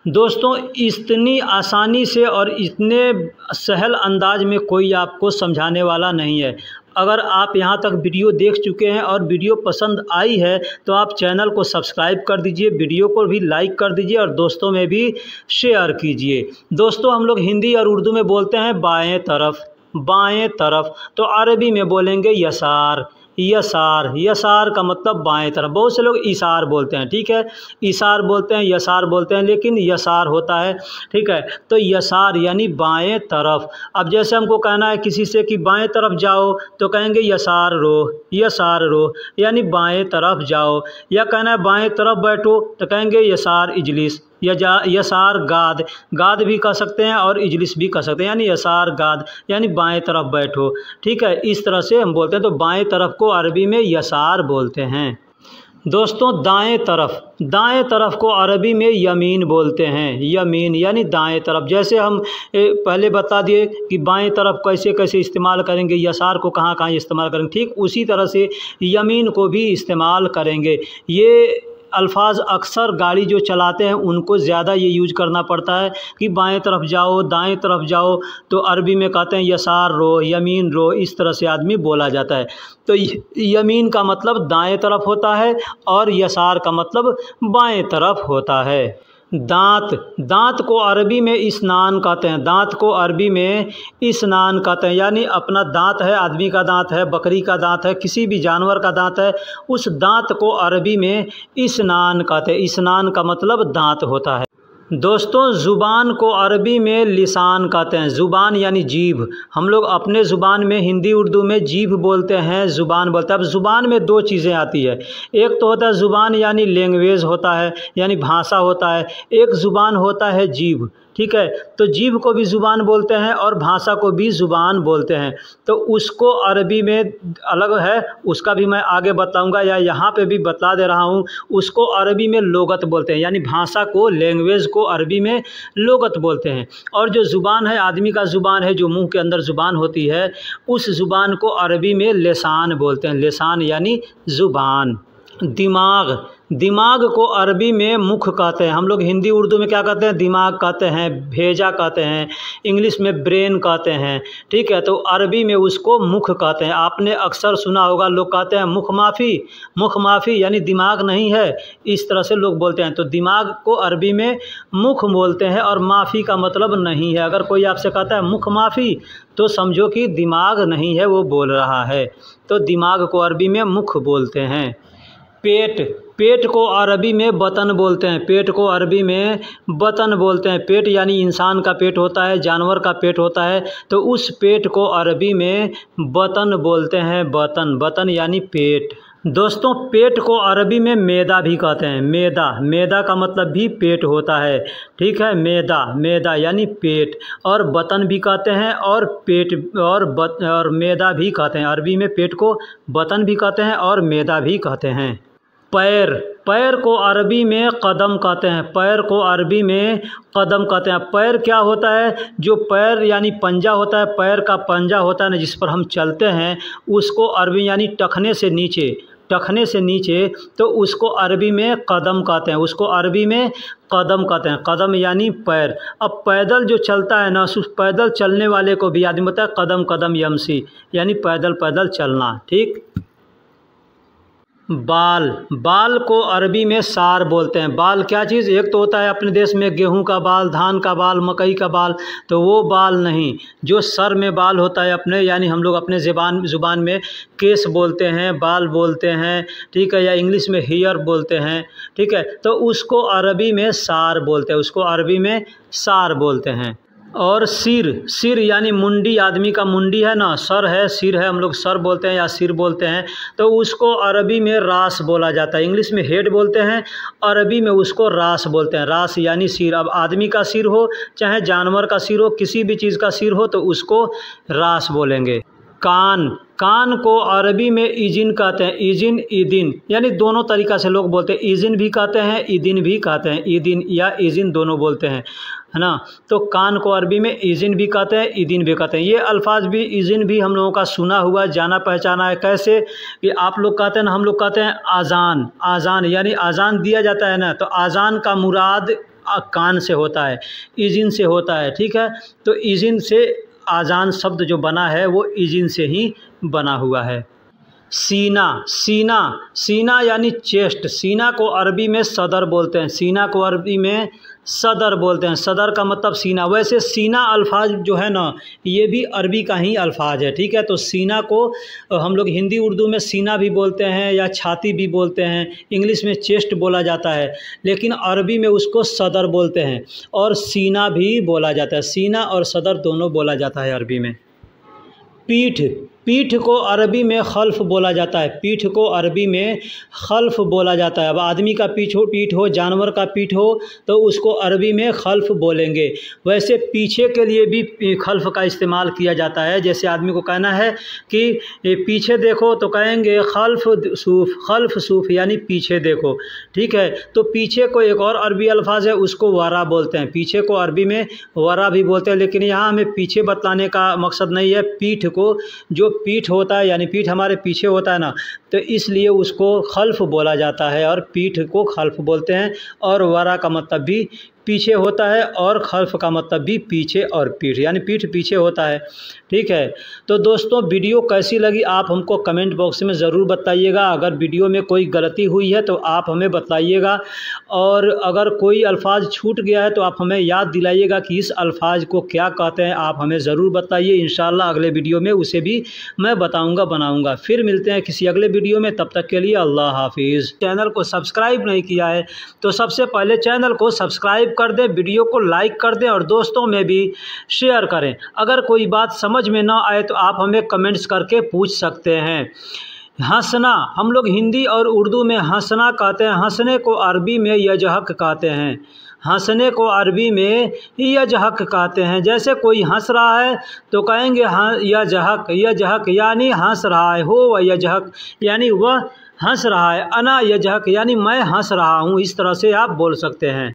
दोस्तों इतनी आसानी से और इतने सहल अंदाज में कोई आपको समझाने वाला नहीं है। अगर आप यहाँ तक वीडियो देख चुके हैं और वीडियो पसंद आई है तो आप चैनल को सब्सक्राइब कर दीजिए, वीडियो को भी लाइक कर दीजिए और दोस्तों में भी शेयर कीजिए। दोस्तों हम लोग हिंदी और उर्दू में बोलते हैं बाएं तरफ, बाएं तरफ, तो अरबी में बोलेंगे यसार, यसार, यसार का मतलब बाएं तरफ। बहुत से लोग इशार बोलते हैं, ठीक है, इशार बोलते हैं, यसार बोलते हैं, लेकिन यसार होता है, ठीक है। तो यसार यानी बाएं तरफ। अब जैसे हमको कहना है किसी से कि बाएं तरफ जाओ, तो कहेंगे यसार रोह, यसार रोह यानी बाएं तरफ जाओ। या कहना है बाएं तरफ बैठो, तो कहेंगे यसार इजलिस, यसार गाद, गाद भी कह सकते हैं और इजलिस भी कह सकते हैं, यानी यसार गाद यानी बाएं तरफ बैठो, ठीक है। इस तरह से हम बोलते हैं। तो बाएं तरफ को अरबी में यसार बोलते हैं। दोस्तों दाएं तरफ, दाएं तरफ को अरबी में यमीन बोलते हैं, यमीन यानी दाएं तरफ। जैसे हम पहले बता दिए कि बाएं तरफ कैसे कैसे इस्तेमाल करेंगे, यसार को कहाँ कहाँ इस्तेमाल करेंगे, ठीक उसी तरह से यमीन को भी इस्तेमाल करेंगे। ये अल्फाज अक्सर गाड़ी जो चलाते हैं उनको ज़्यादा ये यूज करना पड़ता है कि बाएं तरफ जाओ, दाएं तरफ जाओ, तो अरबी में कहते हैं यसार रो, यमीन रो, इस तरह से आदमी बोला जाता है। तो यमीन का मतलब दाएं तरफ होता है और यसार का मतलब बाएं तरफ होता है। दांत, दांत को अरबी में इस्नान कहते हैं, दांत को अरबी में इस्नान कहते हैं, यानी अपना दांत है, आदमी का दांत है, बकरी का दांत है, किसी भी जानवर का दांत है, उस दांत को अरबी में इस्नान कहते हैं। इस्नान का मतलब दांत होता है। दोस्तों ज़ुबान को अरबी में लिसान कहते हैं, ज़ुबान यानी जीभ। हम लोग अपने ज़ुबान में हिंदी उर्दू में जीभ बोलते हैं, ज़ुबान बोलते हैं। अब ज़ुबान में 2 चीज़ें आती है, एक तो होता है ज़ुबान यानी लैंग्वेज होता है, यानी भाषा होता है, एक ज़ुबान होता है जीभ, ठीक है। तो जीभ को भी ज़ुबान बोलते हैं और भाषा को भी ज़ुबान बोलते हैं। तो उसको अरबी में अलग है, उसका भी मैं आगे बताऊंगा या यहाँ पे भी बता दे रहा हूँ। उसको अरबी में लोगत बोलते हैं, यानी भाषा को, लैंग्वेज को अरबी में लोगत बोलते हैं। और जो ज़ुबान है, आदमी का ज़ुबान है, जो मुंह के अंदर ज़ुबान होती है, उस ज़ुबान को अरबी में लिसान बोलते हैं, लिसान यानी ज़ुबान। दिमाग, दिमाग को अरबी में मुख कहते हैं। हम लोग हिंदी उर्दू में क्या कहते हैं, दिमाग कहते हैं, भेजा कहते हैं, इंग्लिश में ब्रेन कहते हैं, ठीक है। तो अरबी में उसको मुख कहते हैं। आपने अक्सर सुना होगा लोग कहते हैं मुख माफ़ी, मुख माफ़ी यानी दिमाग नहीं है, इस तरह से लोग बोलते हैं। तो दिमाग को अरबी में मुख बोलते हैं और माफ़ी का मतलब नहीं है। अगर कोई आपसे कहता है मुख माफ़ी, तो समझो कि दिमाग नहीं है वो बोल रहा है। तो दिमाग को अरबी में मुख बोलते हैं। पेट, पेट को अरबी में बतन बोलते हैं, पेट को अरबी में बतन बोलते हैं। पेट यानी इंसान का पेट होता है, जानवर का पेट होता है, तो उस पेट को अरबी में बतन बोलते हैं, बतन, बतन यानी पेट। दोस्तों पेट को अरबी में मैदा भी कहते हैं, मैदा, मैदा का मतलब भी पेट होता है, ठीक है। मैदा, मैदा यानी पेट, और बतन भी कहते हैं और पेट और मैदा भी कहते हैं। अरबी में पेट को बतन भी कहते हैं और मैदा भी कहते हैं। पैर, पैर को अरबी में कदम कहते हैं, पैर को अरबी में कदम कहते हैं। पैर क्या होता है, जो पैर यानी पंजा होता है, पैर का पंजा होता है ना, जिस पर हम चलते हैं, उसको अरबी यानी टखने से नीचे, टखने से नीचे, तो उसको अरबी में कदम कहते हैं, उसको अरबी में कदम कहते हैं, कदम यानी पैर। अब पैदल जो चलता है ना, उस पैदल चलने वाले को भी आदमी होता है कदम कदम यमसी, यानी पैदल पैदल चलना, ठीक। बाल, बाल को अरबी में सार बोलते हैं। बाल क्या चीज़, एक तो होता है अपने देश में गेहूं का बाल, धान का बाल, मकई का बाल, तो वो बाल नहीं। जो सर में बाल होता है अपने, यानी हम लोग अपने ज़ुबान में केस बोलते हैं, बाल बोलते हैं, ठीक है, या इंग्लिश में हेयर बोलते हैं, ठीक है। तो उसको अरबी में सार बोलते हैं, उसको अरबी में सार बोलते हैं। और सिर, सिर यानी मुंडी, आदमी का मुंडी है ना, सर है, सिर है, हम लोग सर बोलते हैं या सिर बोलते हैं, तो उसको अरबी में रास बोला जाता है। इंग्लिश में हेड बोलते हैं, अरबी में उसको रास बोलते हैं। रास यानी सिर। अब आदमी का सिर हो चाहे जानवर का सिर हो, किसी भी चीज़ का सिर हो तो उसको रास बोलेंगे। कान, कान को अरबी में इजिन कहते हैं। इजिन, ईदिन, यानी दोनों तरीक़ा से लोग बोलते हैं। इजिन भी कहते हैं, ईदिन भी कहते हैं। ईदिन या इजिन दोनों बोलते हैं, है ना। तो कान को अरबी में इजिन भी कहते हैं, ईदिन भी कहते हैं। ये अल्फाज भी, इजिन भी हम लोगों का सुना हुआ, जाना पहचाना है। कैसे कि आप लोग कहते हैं ना, हम लोग कहते हैं आज़ान। आज़ान यानी आज़ान दिया जाता है ना, तो आज़ान का मुराद कान से होता है, इजिन से होता है, ठीक है। तो इजिन से आज़ान शब्द जो बना है वो इजिन से ही बना हुआ है। सीना, सीना, सीना यानी चेस्ट। सीना को अरबी में सदर बोलते हैं। सीना को अरबी में सदर बोलते हैं। सदर का मतलब सीना। वैसे सीना अल्फाज जो है ना, ये भी अरबी का ही अल्फाज है, ठीक है। तो सीना को हम लोग हिंदी उर्दू में सीना भी बोलते हैं या छाती भी बोलते हैं। इंग्लिश में चेस्ट बोला जाता है, लेकिन अरबी में उसको सदर बोलते हैं और सीना भी बोला जाता है। सीना और सदर दोनों बोला जाता है अरबी में। पीठ, पीठ को अरबी में खल्फ बोला जाता है। पीठ को अरबी में खल्फ बोला जाता है। अब आदमी का पीठ हो, जानवर का पीठ हो, तो उसको अरबी में खल्फ बोलेंगे। वैसे पीछे के लिए भी खल्फ का इस्तेमाल किया जाता है। जैसे आदमी को कहना है कि पीछे देखो, तो कहेंगे खल्फ सूफ, खल्फ सूफ यानी पीछे देखो, ठीक है। तो पीछे को एक और अरबी अल्फाज है, उसको वरा बोलते हैं। पीछे को अरबी में वरा भी बोलते हैं, लेकिन यहाँ हमें पीछे बतलाने का मकसद नहीं है। पीठ को, जो पीठ होता है यानी पीठ हमारे पीछे होता है ना, तो इसलिए उसको खल्फ बोला जाता है और पीठ को खल्फ बोलते हैं। और वरा का मतलब भी पीछे होता है और खल्फ का मतलब भी पीछे और पीठ, यानी पीठ पीछे होता है, ठीक है। तो दोस्तों वीडियो कैसी लगी आप हमको कमेंट बॉक्स में ज़रूर बताइएगा। अगर वीडियो में कोई गलती हुई है तो आप हमें बताइएगा, और अगर कोई अल्फाज छूट गया है तो आप हमें याद दिलाइएगा कि इस अल्फाज को क्या कहते हैं। आप हमें ज़रूर बताइए, इंशाअल्लाह अगले वीडियो में उसे भी मैं बताऊँगा, बनाऊँगा। फिर मिलते हैं किसी अगले वीडियो में, तब तक के लिए अल्लाह हाफिज़। चैनल को सब्सक्राइब नहीं किया है तो सबसे पहले चैनल को सब्सक्राइब कर दें, वीडियो को लाइक कर दें और दोस्तों में भी शेयर करें। अगर कोई बात समझ में ना आए तो आप हमें कमेंट्स करके पूछ सकते हैं। हंसना, हम लोग हिंदी और उर्दू में हंसना कहते हैं। हंसने को अरबी में यजहक कहते हैं। हंसने को अरबी में यजहक कहते हैं। जैसे कोई हंस रहा है तो कहेंगे यजहक, यजहक यानी हंस रहा है। हो व यजहक यानी वह हंस रहा है। अना यजहक यानी मैं हंस रहा हूँ। इस तरह से आप बोल सकते हैं।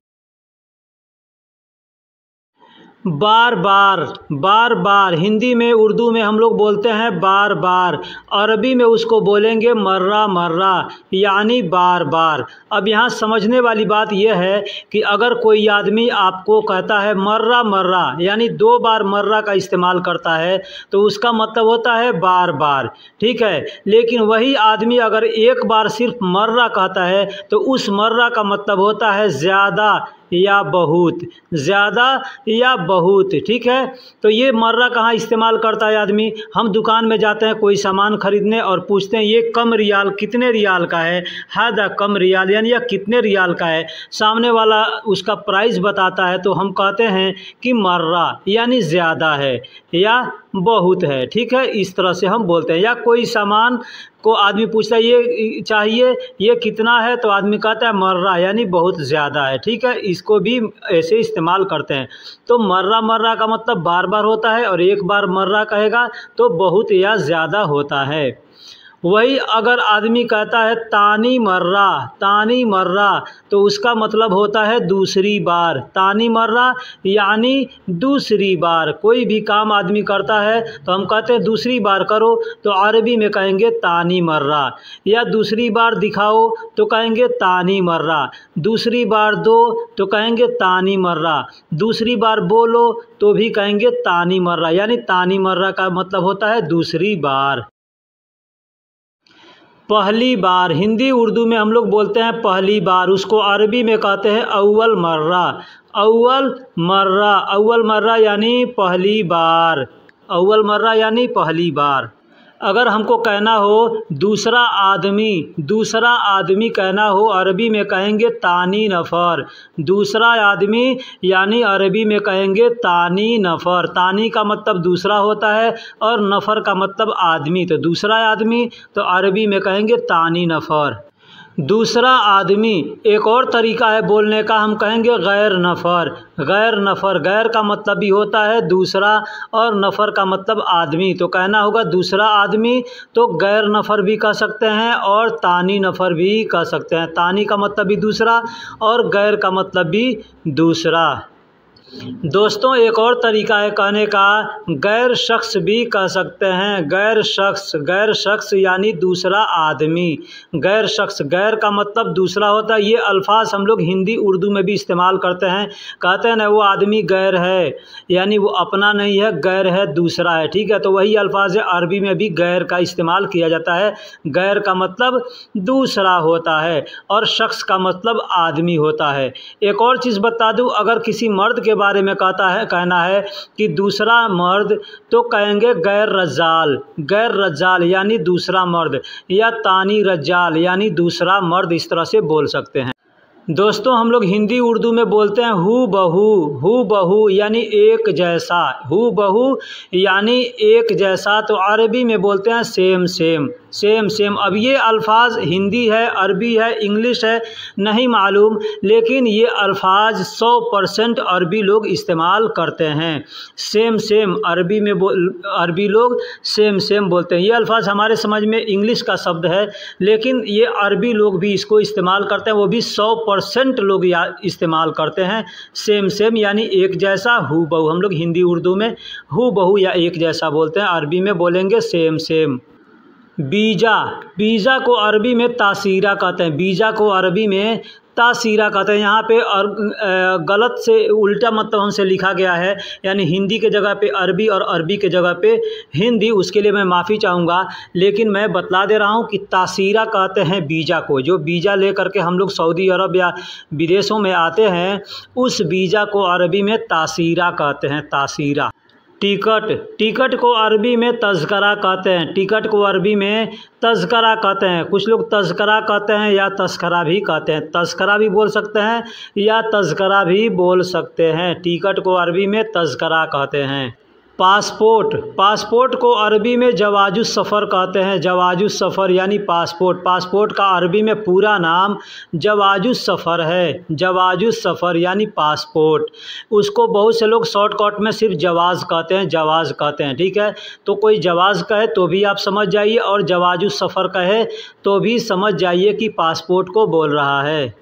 बार बार, बार बार हिंदी में उर्दू में हम लोग बोलते हैं बार बार। अरबी में उसको बोलेंगे मर्रा मर्रा यानी बार बार। अब यहाँ समझने वाली बात यह है कि अगर कोई आदमी आपको कहता है मर्रा मर्रा यानी 2 बार मर्रा का इस्तेमाल करता है तो उसका मतलब होता है बार बार, ठीक है। लेकिन वही आदमी अगर एक बार सिर्फ मर्रा कहता है तो उस मर्रा का मतलब होता है ज़्यादा या बहुत, ज़्यादा या बहुत, ठीक है। तो ये मर्रा कहाँ इस्तेमाल करता है आदमी? हम दुकान में जाते हैं कोई सामान खरीदने और पूछते हैं ये कम रियाल, कितने रियाल का है? हादा कम रियाल यानी यह कितने रियाल का है। सामने वाला उसका प्राइस बताता है तो हम कहते हैं कि मर्रा यानी ज़्यादा है या बहुत है, ठीक है। इस तरह से हम बोलते हैं। या कोई सामान को आदमी पूछता है ये चाहिए, ये कितना है, तो आदमी कहता है मर्रा यानी बहुत ज़्यादा है, ठीक है। इसको भी ऐसे इस्तेमाल करते हैं। तो मर्रा मर्रा का मतलब बार बार होता है और एक बार मर्रा कहेगा तो बहुत या ज़्यादा होता है। वही अगर आदमी कहता है तानी मर्रा, तानी मर्रा, तो उसका मतलब होता है दूसरी बार। तानी मर्रा यानी दूसरी बार। कोई भी काम आदमी करता है तो हम कहते हैं दूसरी बार करो, तो अरबी में कहेंगे तानी मर्रा। या दूसरी बार दिखाओ तो कहेंगे तानी मर्रा। दूसरी बार दो तो कहेंगे तानी मर्रा। दूसरी बार बोलो तो भी कहेंगे तानी मर्रा। यानी तानी मर्रा का मतलब होता है दूसरी बार। पहली बार, हिंदी उर्दू में हम लोग बोलते हैं पहली बार, उसको अरबी में कहते हैं अव्वल मर्रा। अव्वल मर्रा, अव्वल मर्रा यानी पहली बार। अव्वल मर्रा यानी पहली बार। अगर हमको कहना हो दूसरा आदमी कहना हो, अरबी में कहेंगे तानी नफ़र। दूसरा आदमी यानी अरबी में कहेंगे तानी नफ़र। तानी का मतलब दूसरा होता है और नफ़र का मतलब आदमी, तो दूसरा आदमी तो अरबी में कहेंगे तानी नफ़र। दूसरा आदमी एक और तरीका है बोलने का, हम कहेंगे गैर नफ़र। गैर नफ़र, गैर का मतलब भी होता है दूसरा और नफ़र का मतलब आदमी, तो कहना होगा दूसरा आदमी, तो गैर नफ़र भी कह सकते हैं और तानी नफ़र भी कह सकते हैं। तानी का मतलब भी दूसरा और गैर का मतलब भी दूसरा। दोस्तों एक और तरीका है कहने का, गैर शख्स भी कह सकते हैं। गैर शख्स यानी दूसरा आदमी। गैर शख्स, गैर का मतलब दूसरा होता है। ये अल्फाज हम लोग हिंदी उर्दू में भी इस्तेमाल करते हैं। कहते हैं ना वो आदमी गैर है, यानी वो अपना नहीं है, गैर है, दूसरा है। ठीक है, तो वही अल्फाज है, अरबी में भी गैर का इस्तेमाल किया जाता है। गैर का मतलब दूसरा होता है और शख्स का मतलब आदमी होता है। एक और चीज़ बता दूँ, अगर किसी मर्द के बारे में कहना है कि दूसरा मर्द, तो कहेंगे गैर रज्जाल यानी दूसरा मर्द, या तानी रज्जाल यानी दूसरा मर्द, इस तरह से बोल सकते हैं। दोस्तों हम लोग हिंदी उर्दू में बोलते हैं हू बहू यानी एक जैसा। हू बहू यानी एक जैसा, तो अरबी में बोलते हैं सेम। अब ये अल्फाज हिंदी है, अरबी है, इंग्लिश है, नहीं मालूम, लेकिन ये अल्फाज 100% अरबी लोग इस्तेमाल करते हैं। सेम अरबी में अरबी लोग सेम बोलते हैं। ये अल्फाज हमारे समझ में इंग्लिश का शब्द है, लेकिन ये अरबी लोग भी इसको इस्तेमाल करते हैं, वो भी 100% लोग इस्तेमाल करते हैं। सेम यानी एक जैसा, हू बहू हम लोग हिंदी उर्दू में हू बहू या एक जैसा बोलते हैं, अरबी में बोलेंगे सेम। बीजा को अरबी में तासीरा कहते हैं। बीजा को अरबी में तासीरा कहते हैं। यहाँ पे और गलत से उल्टा मतलब हमसे लिखा गया है, यानी हिंदी के जगह पे अरबी और अरबी के जगह पे हिंदी, उसके लिए मैं माफ़ी चाहूँगा, लेकिन मैं बतला दे रहा हूँ कि तासीरा कहते हैं बीजा को। जो बीजा ले करके हम लोग सऊदी अरब या विदेशों में आते हैं, उस बीजा को अरबी में तासीरा कहते हैं, तासीरा। टिकट को अरबी में तज़करा कहते हैं। टिकट को अरबी में तज़करा कहते हैं। कुछ लोग तज़करा कहते हैं या तस्करा भी कहते हैं। तस्करा भी बोल सकते हैं या तज़करा भी बोल सकते हैं। टिकट को अरबी में तज़करा कहते हैं। पासपोर्ट को अरबी में जवाजुस सफ़र कहते हैं। जवाजुस सफ़र यानी पासपोर्ट का अरबी में पूरा नाम जवाजुस सफ़र है। जवाजुस सफ़र यानी पासपोर्ट। उसको बहुत से लोग शॉर्टकट में सिर्फ जवाज़ कहते हैं। ठीक है, तो कोई जवाज़ कहे तो भी आप समझ जाइए और जवाजुस सफ़र कहे तो भी समझ जाइए कि पासपोर्ट को बोल रहा है।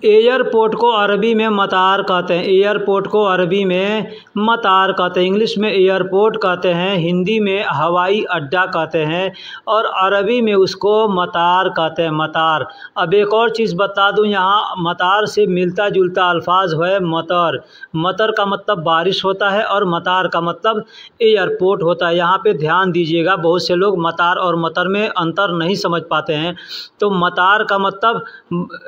एयरपोर्ट को अरबी में मतार कहते हैं। एयरपोर्ट को अरबी में मतार कहते हैं। इंग्लिश में एयरपोर्ट कहते हैं, हिंदी में हवाई अड्डा कहते हैं और अरबी में उसको मतार कहते हैं, मतार। अब एक और चीज़ बता दूं, यहाँ मतार से मिलता जुलता अल्फाज है मतर। मतर का मतलब बारिश होता है और मतार का मतलब एयरपोर्ट होता है। यहाँ पे ध्यान दीजिएगा, बहुत से लोग मतार और मतर में अंतर नहीं समझ पाते हैं। तो मतार का मतलब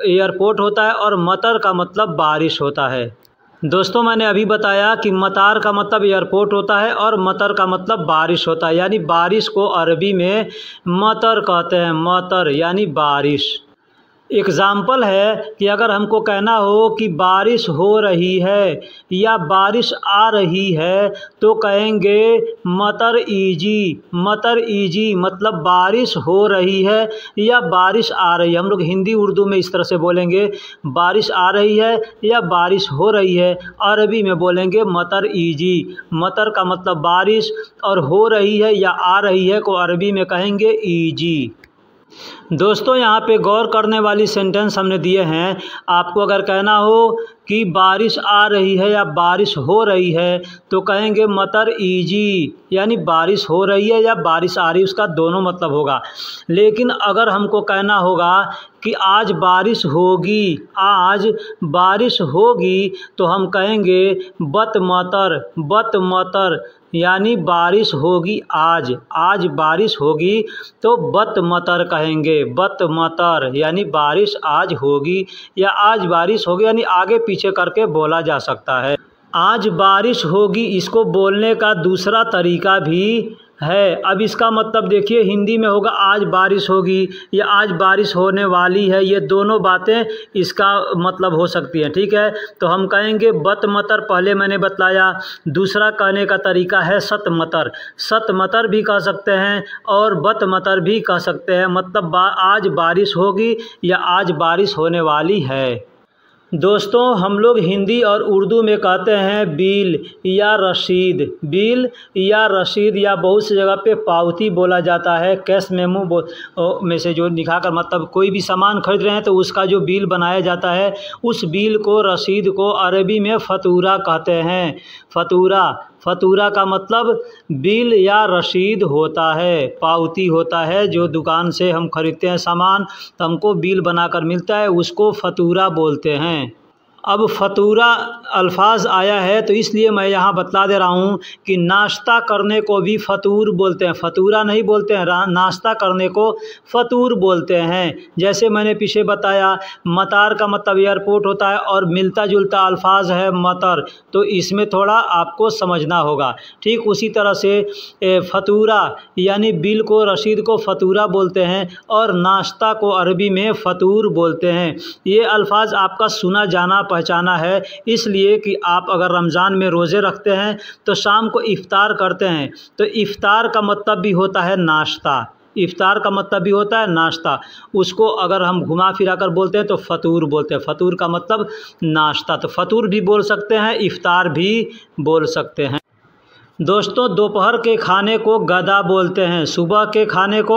एयरपोर्ट होता है और मतर का मतलब बारिश होता है। दोस्तों मैंने अभी बताया कि मतार का मतलब एयरपोर्ट होता है और मतर का मतलब बारिश होता है, यानी बारिश को अरबी में मतर कहते हैं, मतर यानी बारिश। एग्ज़ाम्पल है कि अगर हमको कहना हो कि बारिश हो रही है या बारिश आ रही है, तो कहेंगे मतर ईजी मतलब बारिश हो रही है या बारिश आ रही है। हम लोग हिंदी उर्दू में इस तरह से बोलेंगे, बारिश आ रही है या बारिश हो रही है। अरबी में बोलेंगे मतर ईजी। मतर का मतलब बारिश और हो रही है या आ रही है को अरबी में कहेंगे ईजी। दोस्तों यहाँ पे गौर करने वाली सेंटेंस हमने दिए हैं। आपको अगर कहना हो कि बारिश आ रही है या बारिश हो रही है, तो कहेंगे मतर ईजी, यानी बारिश हो रही है या बारिश आ रही है, उसका दोनों मतलब होगा। लेकिन अगर हमको कहना होगा कि आज बारिश होगी, तो हम कहेंगे बत मतर यानी बारिश होगी आज बारिश होगी, तो बत मतर कहेंगे, बत मतर यानी बारिश आज होगी या आज बारिश होगी, यानी आगे पीछे करके बोला जा सकता है। आज बारिश होगी, इसको बोलने का दूसरा तरीका भी है। अब इसका मतलब देखिए हिंदी में होगा आज बारिश होगी या आज बारिश होने वाली है, ये दोनों बातें इसका मतलब हो सकती हैं। ठीक है, तो हम कहेंगे बत मतर, पहले मैंने बताया। दूसरा कहने का तरीका है सत मतर, सत मतर भी कह सकते हैं और बत मतर भी कह सकते हैं, मतलब आज बारिश होगी या आज बारिश होने वाली है। दोस्तों हम लोग हिंदी और उर्दू में कहते हैं बिल या रसीद, बिल या रसीद, या बहुत सी जगह पे पावती बोला जाता है। कैश मेमो में से जो लिखा कर, मतलब कोई भी सामान खरीद रहे हैं तो उसका जो बिल बनाया जाता है, उस बिल को, रसीद को अरबी में फतूरा कहते हैं। फतूरा, फतूरा का मतलब बिल या रसीद होता है, पावती होता है। जो दुकान से हम खरीदते हैं सामान तो हमको बिल बनाकर मिलता है, उसको फतूरा बोलते हैं। अब फतूरा अल्फाज आया है तो इसलिए मैं यहाँ बतला दे रहा हूँ कि नाश्ता करने को भी फतूर बोलते हैं, फतूरा नहीं बोलते हैं। नाश्ता करने को फतूर बोलते हैं। जैसे मैंने पीछे बताया मतार का मतलब एयरपोर्ट होता है और मिलता जुलता अल्फाज है मतर, तो इसमें थोड़ा आपको समझना होगा। ठीक उसी तरह से फतूरा यानी बिल को, रसीद को फतूरा बोलते हैं और नाश्ता को अरबी में फतूर बोलते हैं। ये अल्फाज आपका सुना जाना पहचाना है, इसलिए कि आप अगर रमज़ान में रोज़े रखते हैं तो शाम को इफ्तार करते हैं, तो इफ्तार का मतलब भी होता है नाश्ता, इफ्तार का मतलब भी होता है नाश्ता। उसको अगर हम घुमा फिरा कर बोलते हैं तो फतूर बोलते हैं। फतूर का मतलब नाश्ता, तो फतूर भी बोल सकते हैं, इफ्तार भी बोल सकते हैं। दोस्तों दोपहर के खाने को गदा बोलते हैं, सुबह के खाने को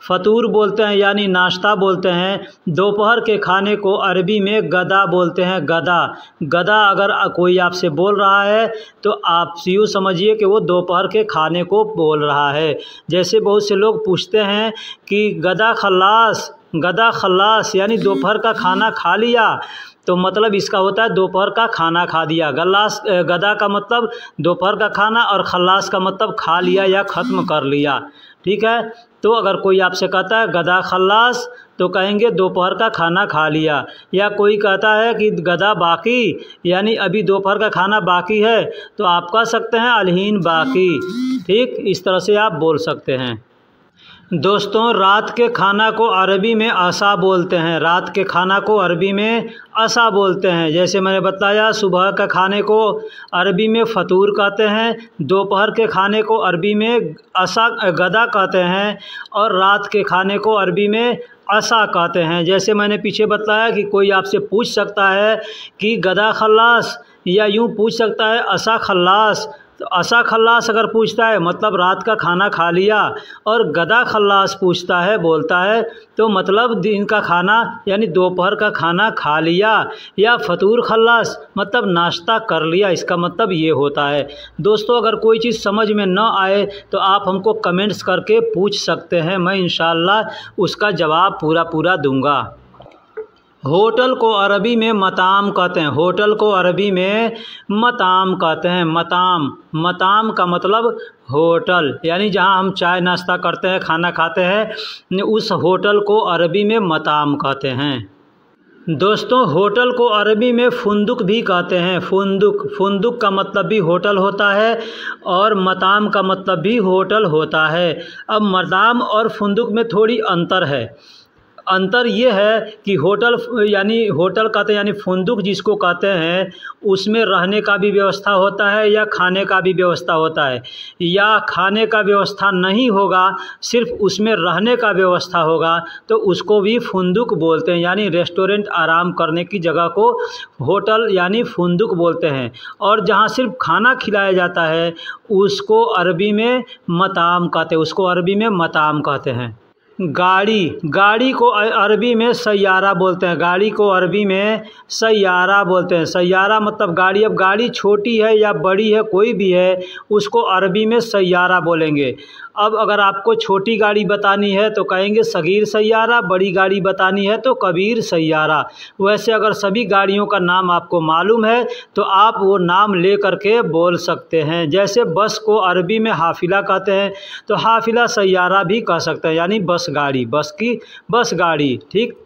फतूर बोलते हैं यानी नाश्ता बोलते हैं। दोपहर के खाने को अरबी में गदा बोलते हैं, गदा। गदा अगर कोई आपसे बोल रहा है तो आप यूँ समझिए कि वो दोपहर के खाने को बोल रहा है। जैसे बहुत से लोग पूछते हैं कि गदा खल्लास, गदा खल्लास यानी दोपहर का खाना खा लिया, तो मतलब इसका होता है दोपहर का खाना खा दिया। गदा का मतलब दोपहर का खाना और खल्लास का मतलब खा लिया या ख़त्म कर लिया। ठीक है, तो अगर कोई आपसे कहता है गदा खल्लास तो कहेंगे दोपहर का खाना खा लिया। या कोई कहता है कि गदा बाकी यानी अभी दोपहर का खाना बाकी है, तो आप कह सकते हैं अलहीन बाकी। ठीक, इस तरह से आप बोल सकते हैं। दोस्तों रात के खाना को अरबी में असा बोलते हैं, रात के खाना को अरबी में असा बोलते हैं। जैसे मैंने बताया सुबह का खाने को अरबी में फतूर कहते हैं, दोपहर के खाने को अरबी में असा गदा कहते हैं और रात के खाने को अरबी में असा कहते हैं। जैसे मैंने पीछे बताया कि कोई आपसे पूछ सकता है कि गदा खल्लास, या यूँ पूछ सकता है असा खल्लास। तो असा खल्लास अगर पूछता है मतलब रात का खाना खा लिया, और गदा खल्लास पूछता है, बोलता है, तो मतलब दिन का खाना यानी दोपहर का खाना खा लिया, या फतूर खल्लास मतलब नाश्ता कर लिया, इसका मतलब ये होता है। दोस्तों अगर कोई चीज़ समझ में न आए तो आप हमको कमेंट्स करके पूछ सकते हैं, मैं इंशाअल्लाह उसका जवाब पूरा दूंगा। होटल को अरबी में मताम कहते हैं, होटल को अरबी में मताम कहते हैं। मताम, मताम का मतलब होटल यानी जहां हम चाय नाश्ता करते हैं, खाना खाते हैं, उस होटल को अरबी में मताम कहते हैं। दोस्तों होटल को अरबी में फुंदुक भी कहते हैं, फुंदुक, फुंदुक का मतलब भी होटल होता है और मताम का मतलब भी होटल होता है। अब मताम और फुंदुक में थोड़ी अंतर है। अंतर ये है कि होटल यानी होटल कहते हैं यानी फुंदुक जिसको कहते हैं उसमें रहने का भी व्यवस्था होता है या खाने का भी व्यवस्था होता है, या खाने का व्यवस्था नहीं होगा सिर्फ उसमें रहने का व्यवस्था होगा तो उसको भी फुंदुक बोलते हैं, यानी रेस्टोरेंट आराम करने की जगह को होटल यानी फुंदुक बोलते हैं। और जहाँ सिर्फ खाना खिलाया जाता है उसको अरबी में मताम कहते हैं, उसको अरबी में मताम कहते हैं। गाड़ी, गाड़ी को अरबी में सैयारा बोलते हैं, गाड़ी को अरबी में सैयारा बोलते हैं। सैयारा मतलब गाड़ी, अब गाड़ी छोटी है या बड़ी है कोई भी है उसको अरबी में सैयारा बोलेंगे। अब अगर आपको छोटी गाड़ी बतानी है तो कहेंगे सगीर सैयारा, बड़ी गाड़ी बतानी है तो कबीर सैयारा। वैसे अगर सभी गाड़ियों का नाम आपको मालूम है तो आप वो नाम ले करके बोल सकते हैं। जैसे बस को अरबी में हाफिला कहते हैं तो हाफिला सैयारा भी कह सकते हैं, यानी बस गाड़ी, बस की बस गाड़ी। ठीक,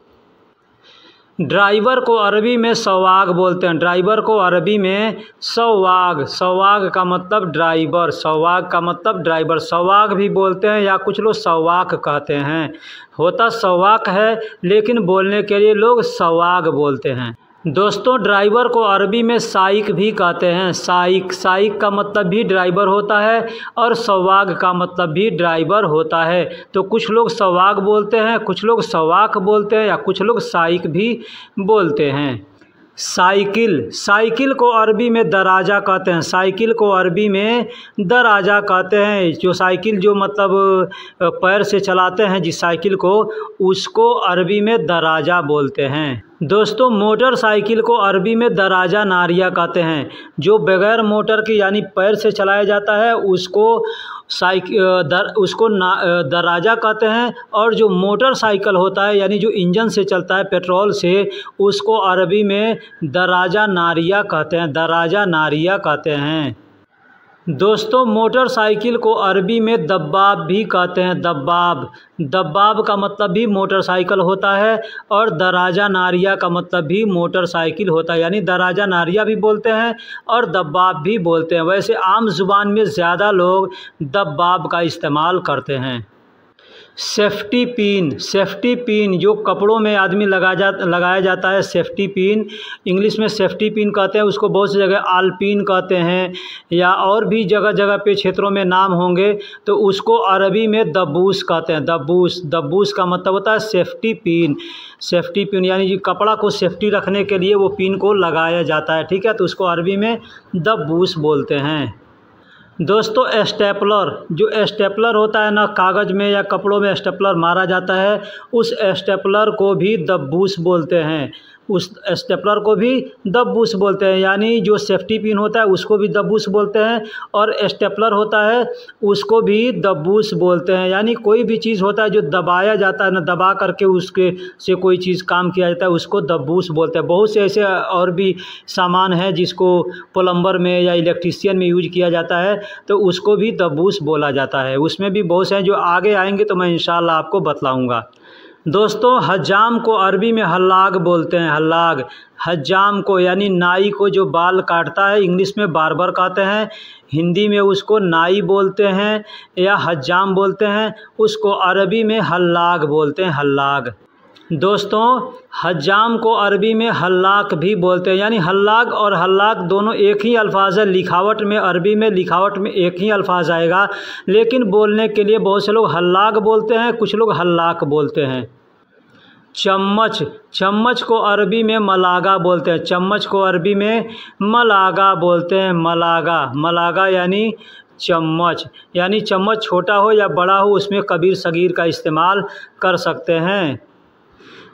ड्राइवर को अरबी में सवाग बोलते हैं। ड्राइवर को अरबी में सवाग, सवाग का मतलब ड्राइवर, सवाग का मतलब ड्राइवर, सवाग भी बोलते हैं या कुछ लोग सवाक कहते हैं। होता सवाक है लेकिन बोलने के लिए लोग सवाग बोलते हैं। दोस्तों ड्राइवर को अरबी में साइक भी कहते हैं। साइक, साइक का मतलब भी ड्राइवर होता है और सवाग का मतलब भी ड्राइवर होता है। तो कुछ लोग सवाग बोलते हैं, कुछ लोग सवाक बोलते हैं या कुछ लोग साइक भी बोलते हैं। साइकिल, साइकिल को अरबी में दराजा कहते हैं। साइकिल को अरबी में दराजा कहते हैं। जो साइकिल जो मतलब पैर से चलाते हैं जिस साइकिल को, उसको अरबी में दराजा बोलते हैं। दोस्तों मोटरसाइकिल को अरबी में दराजा नारिया कहते हैं। जो बगैर मोटर के यानी पैर से चलाया जाता है उसको दराजा कहते हैं। और जो मोटरसाइकिल होता है यानी जो इंजन से चलता है पेट्रोल से, उसको अरबी में दराजा नारिया कहते हैं। दराजा नारिया कहते हैं। दोस्तों मोटरसाइकिल को अरबी में दब्बाब भी कहते हैं। दब्बाब, दब्बाब का मतलब भी मोटरसाइकिल होता है और दराजा नारिया का मतलब भी मोटरसाइकिल होता है। यानी दराजा नारिया भी बोलते हैं और दब्बाब भी बोलते हैं। वैसे आम जुबान में ज़्यादा लोग दब्बाब का इस्तेमाल करते हैं। सेफ्टी पिन, सेफ्टी पिन जो कपड़ों में आदमी लगाया जाता है, सेफ्टी पिन, इंग्लिश में सेफ्टी पिन कहते हैं। उसको बहुत सी जगह आलपिन कहते हैं या और भी जगह जगह पे क्षेत्रों में नाम होंगे। तो उसको अरबी में दब्बूस कहते हैं। दब्बूस, दब्बूस का मतलब होता है सेफ्टी पिन। सेफ्टी पिन यानी जो कपड़ा को सेफ्टी रखने के लिए वो पिन को लगाया जाता है, ठीक है। तो उसको अरबी में दब्बूस बोलते हैं। दोस्तों स्टेपलर, जो स्टेपलर होता है ना, कागज़ में या कपड़ों में स्टेपलर मारा जाता है, उस स्टेपलर को भी दब्बूस बोलते हैं। उस स्टेपलर को भी दब्बूस बोलते हैं। यानी जो सेफ्टी पिन होता है उसको भी दब्बूस बोलते हैं और स्टेपलर होता है उसको भी दब्बूस बोलते हैं। यानी कोई भी चीज़ होता है जो दबाया जाता है ना, दबा करके उसके से कोई चीज़ काम किया जाता है, उसको दब्बूस बोलते हैं। बहुत से ऐसे और भी सामान हैं जिसको प्लम्बर में या इलेक्ट्रीशियन में यूज किया जाता है, तो उसको भी दब्बूस बोला जाता है। उसमें भी बहुत से हैं जो आगे आएंगे तो मैं इंशाल्लाह आपको बतलाऊँगा। दोस्तों हज्जाम को अरबी में हल्लाग बोलते हैं। हल्लाग, हज्जाम को यानी नाई को जो बाल काटता है, इंग्लिश में बार्बर कहते हैं, हिंदी में उसको नाई बोलते हैं या हज्जाम बोलते हैं, उसको अरबी में हल्लाग बोलते हैं। हल्लाग। दोस्तों हज्जाम को अरबी में हल्लाक भी बोलते हैं। यानी हल्लाक और हल्लाक दोनों एक ही अल्फाज है। लिखावट में, अरबी में लिखावट में एक ही अल्फाज आएगा, लेकिन बोलने के लिए बहुत से लोग हल्लाक बोलते हैं, कुछ लोग हल्लाक बोलते हैं। चम्मच, चम्मच को अरबी में मलागा बोलते हैं। चम्मच को अरबी में मलागा बोलते हैं। मलागा, मलागा यानी चम्मच। यानी चम्मच छोटा हो या बड़ा हो उसमें कबीर सगीर का इस्तेमाल कर सकते हैं।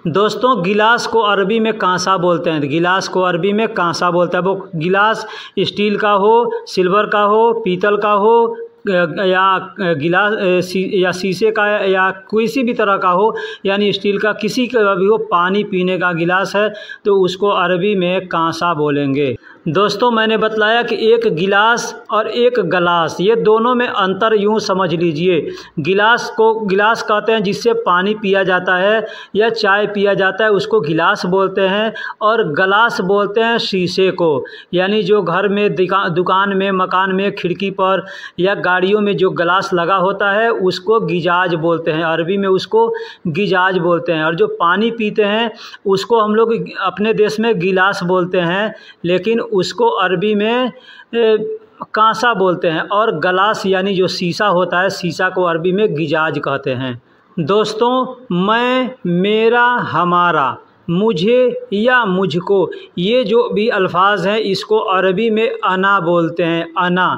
दोस्तों गिलास को अरबी में कांसा बोलते हैं। गिलास को अरबी में कांसा बोलते हैं। वो गिलास स्टील का हो, सिल्वर का हो, पीतल का हो या गिलास या शीशे का या किसी भी तरह का हो, यानी स्टील का किसी का भी हो, पानी पीने का गिलास है तो उसको अरबी में कांसा बोलेंगे। दोस्तों मैंने बतलाया कि एक गिलास और एक गलास, ये दोनों में अंतर यूँ समझ लीजिए। गिलास को गिलास कहते हैं जिससे पानी पिया जाता है या चाय पिया जाता है, उसको गिलास बोलते हैं। और गलास बोलते हैं शीशे को। यानी जो घर में दुकान में, मकान में, खिड़की पर या गाड़ियों में जो गलास लगा होता है उसको गिजाज बोलते हैं। अरबी में उसको गिजाज बोलते हैं। और जो पानी पीते हैं उसको हम लोग अपने देश में गिलास बोलते हैं, लेकिन उसको अरबी में कांसा बोलते हैं। और गलास यानी जो शीशा होता है, शीशा को अरबी में गिजाज कहते हैं। दोस्तों मैं, मेरा, हमारा, मुझे या मुझको, ये जो भी अल्फाज हैं इसको अरबी में अना बोलते हैं। अना,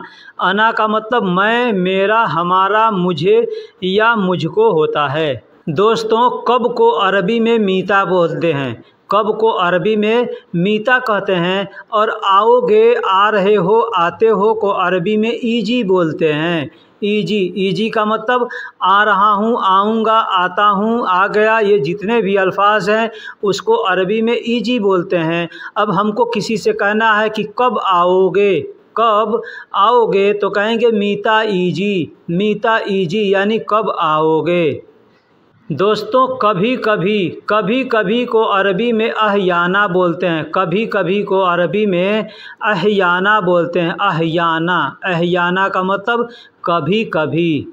अना का मतलब मैं, मेरा, हमारा, मुझे या मुझको होता है। दोस्तों कब को अरबी में मीता बोलते हैं। कब को अरबी में मीता कहते हैं। और आओगे, आ रहे हो, आते हो को अरबी में ईजी बोलते हैं। ईजी, ईजी का मतलब आ रहा हूँ, आऊँगा, आता हूँ, आ गया, ये जितने भी अल्फाज हैं उसको अरबी में ईजी बोलते हैं। अब हमको किसी से कहना है कि कब आओगे, कब आओगे, तो कहेंगे मीता ईजी, मीता ईजी यानी कब आओगे। दोस्तों कभी कभी को अरबी में अहयाना बोलते हैं। कभी कभी को अरबी में अहयाना बोलते हैं। अहयाना का मतलब कभी कभी।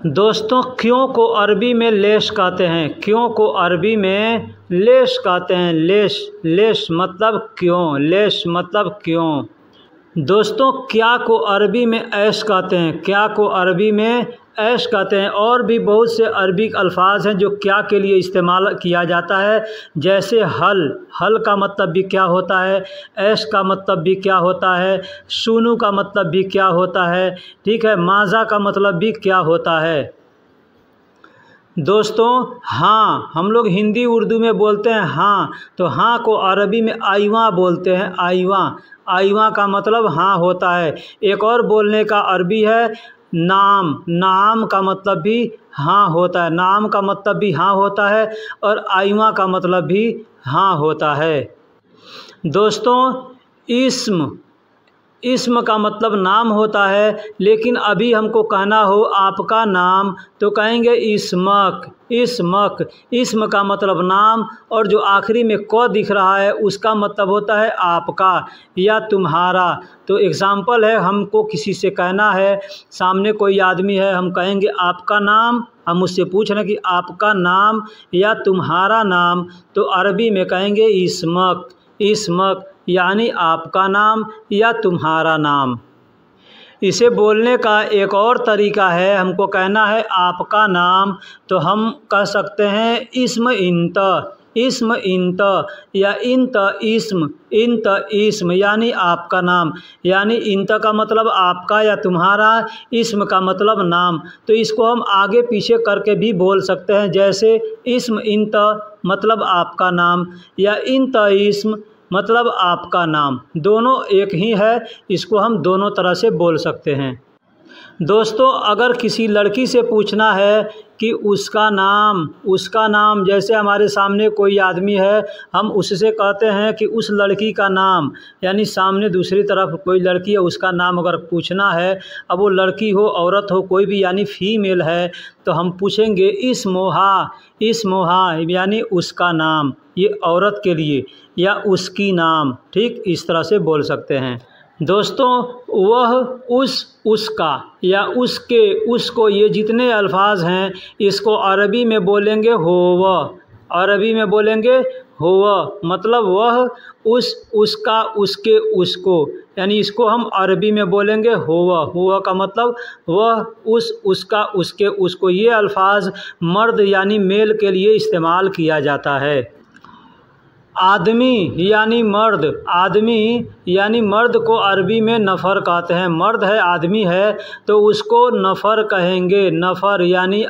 दोस्तों क्यों को अरबी में लेश कहते हैं। क्यों को अरबी में लेश कहते हैं। लेश मतलब क्यों। लेश मतलब क्यों। दोस्तों क्या को अरबी में ऐश कहते हैं। क्या को अरबी में ऐश कहते हैं। और भी बहुत से अरबिक अल्फाज हैं जो क्या के लिए इस्तेमाल किया जाता है, जैसे हल का मतलब भी क्या होता है, ऐश का मतलब भी क्या होता है, सुनू का मतलब भी क्या होता है, ठीक है, माज़ा का मतलब भी क्या होता है। दोस्तों हाँ, हम लोग हिंदी उर्दू में बोलते हैं हाँ, तो हाँ को अरबी में आइवा बोलते हैं। आइवा का मतलब हाँ होता है। एक और बोलने का अरबी है नाम का मतलब भी हाँ होता है। नाम का मतलब भी हाँ होता है और आइवा का मतलब भी हाँ होता है। दोस्तों इस्म का मतलब नाम होता है, लेकिन अभी हमको कहना हो आपका नाम तो कहेंगे इस्मक। इस्म का मतलब नाम, और जो आखिरी में क दिख रहा है उसका मतलब होता है आपका या तुम्हारा। तो एग्ज़ाम्पल है, हमको किसी से कहना है, सामने कोई आदमी है, हम कहेंगे आपका नाम, हम उससे पूछ रहे हैं कि आपका नाम या तुम्हारा नाम, तो अरबी में कहेंगे इस्मक यानी आपका नाम या तुम्हारा नाम। इसे बोलने का एक और तरीका है, हमको कहना है आपका नाम तो हम कह सकते हैं इस्म इंत या इंत इस्म यानी आपका नाम। यानी इंत का मतलब आपका या तुम्हारा, इस्म का मतलब नाम। तो इसको हम आगे पीछे करके भी बोल सकते हैं, जैसे इस्म इंत मतलब आपका नाम या इंत इस्म मतलब आपका नाम। दोनों एक ही है, इसको हम दोनों तरह से बोल सकते हैं। दोस्तों अगर किसी लड़की से पूछना है कि उसका नाम, जैसे हमारे सामने कोई आदमी है, हम उससे कहते हैं कि उस लड़की का नाम, यानी सामने दूसरी तरफ कोई लड़की है उसका नाम अगर पूछना है, अब वो लड़की हो औरत हो कोई भी यानी फीमेल है, तो हम पूछेंगे इस्मोहा यानी उसका नाम, ये औरत के लिए, या उसकी नाम, ठीक इस तरह से बोल सकते हैं। दोस्तों वह उसका या उसके उसको, ये जितने अल्फाज हैं इसको अरबी में बोलेंगे होव, मतलब वह उसका उसके उसको, यानी इसको हम अरबी में बोलेंगे होव का मतलब वह उसका उसके उसको। ये अल्फाज मर्द यानी मेल के लिए इस्तेमाल किया जाता है। आदमी यानी मर्द को अरबी में नफ़र कहते हैं। मर्द है, आदमी है, तो उसको नफ़र कहेंगे। नफ़र यानी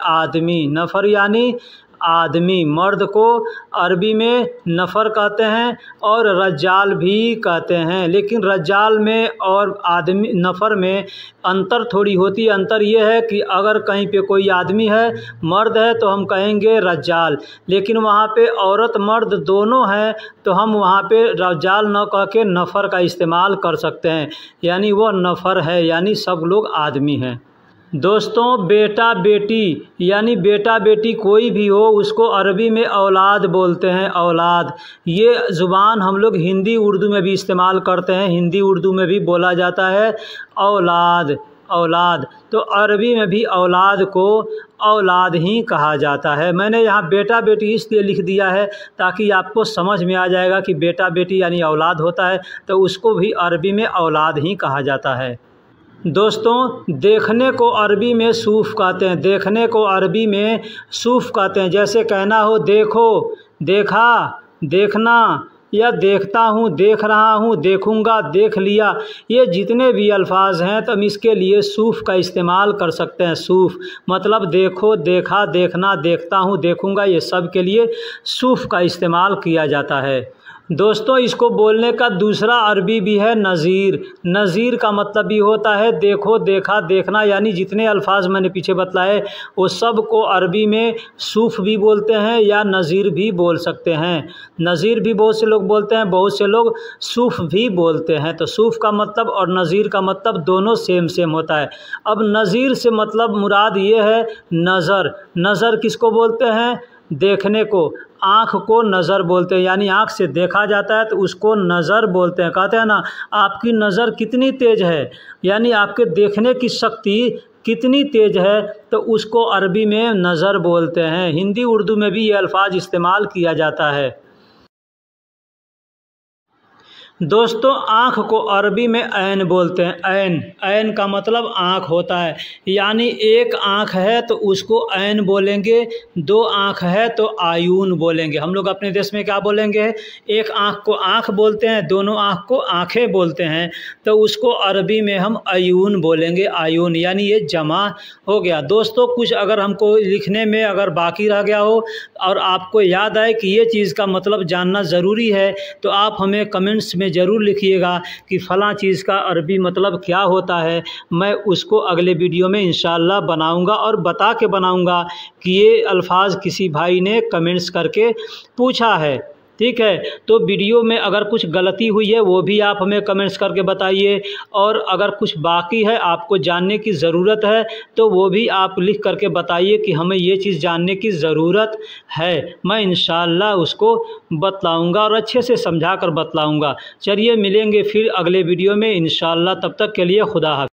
आदमी, मर्द को अरबी में नफ़र कहते हैं और रज्जाल भी कहते हैं। लेकिन रज्जाल में और आदमी नफ़र में अंतर थोड़ी होती है। अंतर ये है कि अगर कहीं पे कोई आदमी है, मर्द है, तो हम कहेंगे रज्जाल, लेकिन वहाँ पे औरत मर्द दोनों हैं तो हम वहाँ पे रज्जाल न कह के नफ़र का इस्तेमाल कर सकते हैं, यानी वह नफ़र है, यानी सब लोग आदमी हैं। दोस्तों बेटा बेटी कोई भी हो उसको अरबी में औलाद बोलते हैं। औलाद, ये ज़ुबान हम लोग हिंदी उर्दू में भी इस्तेमाल करते हैं। हिंदी उर्दू में भी बोला जाता है औलाद, तो अरबी में भी औलाद को औलाद ही कहा जाता है। मैंने यहाँ बेटा बेटी इसलिए लिख दिया है ताकि आपको समझ में आ जाएगा कि बेटा बेटी यानी औलाद होता है, तो उसको भी अरबी में औलाद ही कहा जाता है। दोस्तों देखने को अरबी में सूफ़ कहते हैं। जैसे कहना हो देखो, देखा, देखना, या देखता हूँ, देख रहा हूँ, देखूँगा, देख लिया, ये जितने भी अल्फाज हैं तो हम इसके लिए सूफ़ का इस्तेमाल कर सकते हैं। सूफ़ मतलब देखो, देखा, देखना, देखता हूँ, देखूँगा, ये सब के लिए सूफ़ का इस्तेमाल किया जाता है। दोस्तों इसको बोलने का दूसरा अरबी भी है नज़ीर। नज़ीर का मतलब भी होता है देखो, देखा, देखना, यानी जितने अल्फाज मैंने पीछे बतलाए वो सब को अरबी में सूफ़ भी बोलते हैं या नज़ीर भी बोल सकते हैं। नज़ीर भी बहुत से लोग बोलते हैं, बहुत से लोग सूफ़ भी बोलते हैं। तो सूफ़ का मतलब और नज़ीर का मतलब दोनों सेम सेम होता है। अब नज़ीर से मतलब मुराद ये है नज़र। नज़र किसको बोलते हैं? देखने को। आँख को नज़र बोलते हैं, यानी आँख से देखा जाता है तो उसको नज़र बोलते हैं। कहते हैं ना आपकी नज़र कितनी तेज़ है, यानी आपके देखने की शक्ति कितनी तेज़ है, तो उसको अरबी में नज़र बोलते हैं। हिंदी उर्दू में भी ये अल्फाज इस्तेमाल किया जाता है। दोस्तों आँख को अरबी में ऐन बोलते हैं। ऐन, ऐन का मतलब आँख होता है, यानी एक आँख है तो उसको ऐन बोलेंगे, दो आँख है तो आयून बोलेंगे। हम लोग अपने देश में क्या बोलेंगे? एक आँख को आँख बोलते हैं, दोनों आँख को आँखें बोलते हैं, तो उसको अरबी में हम आयून बोलेंगे। आयून यानी ये जमा हो गया। दोस्तों कुछ अगर हमको लिखने में अगर बाकी रह गया हो और आपको याद आए कि ये चीज़ का मतलब जानना ज़रूरी है, तो आप हमें कमेंट्स में ज़रूर लिखिएगा कि फ़लाँ चीज़ का अरबी मतलब क्या होता है। मैं उसको अगले वीडियो में इंशाअल्लाह बनाऊंगा और बता के बनाऊंगा कि ये अल्फाज किसी भाई ने कमेंट्स करके पूछा है। ठीक है, तो वीडियो में अगर कुछ गलती हुई है वो भी आप हमें कमेंट्स करके बताइए, और अगर कुछ बाकी है आपको जानने की ज़रूरत है तो वो भी आप लिख करके बताइए कि हमें ये चीज़ जानने की ज़रूरत है। मैं इंशाअल्लाह उसको बतलाऊँगा और अच्छे से समझा कर बतलाऊँगा। चलिए मिलेंगे फिर अगले वीडियो में इंशाअल्लाह, तब तक के लिए खुदा हाफ़िज़।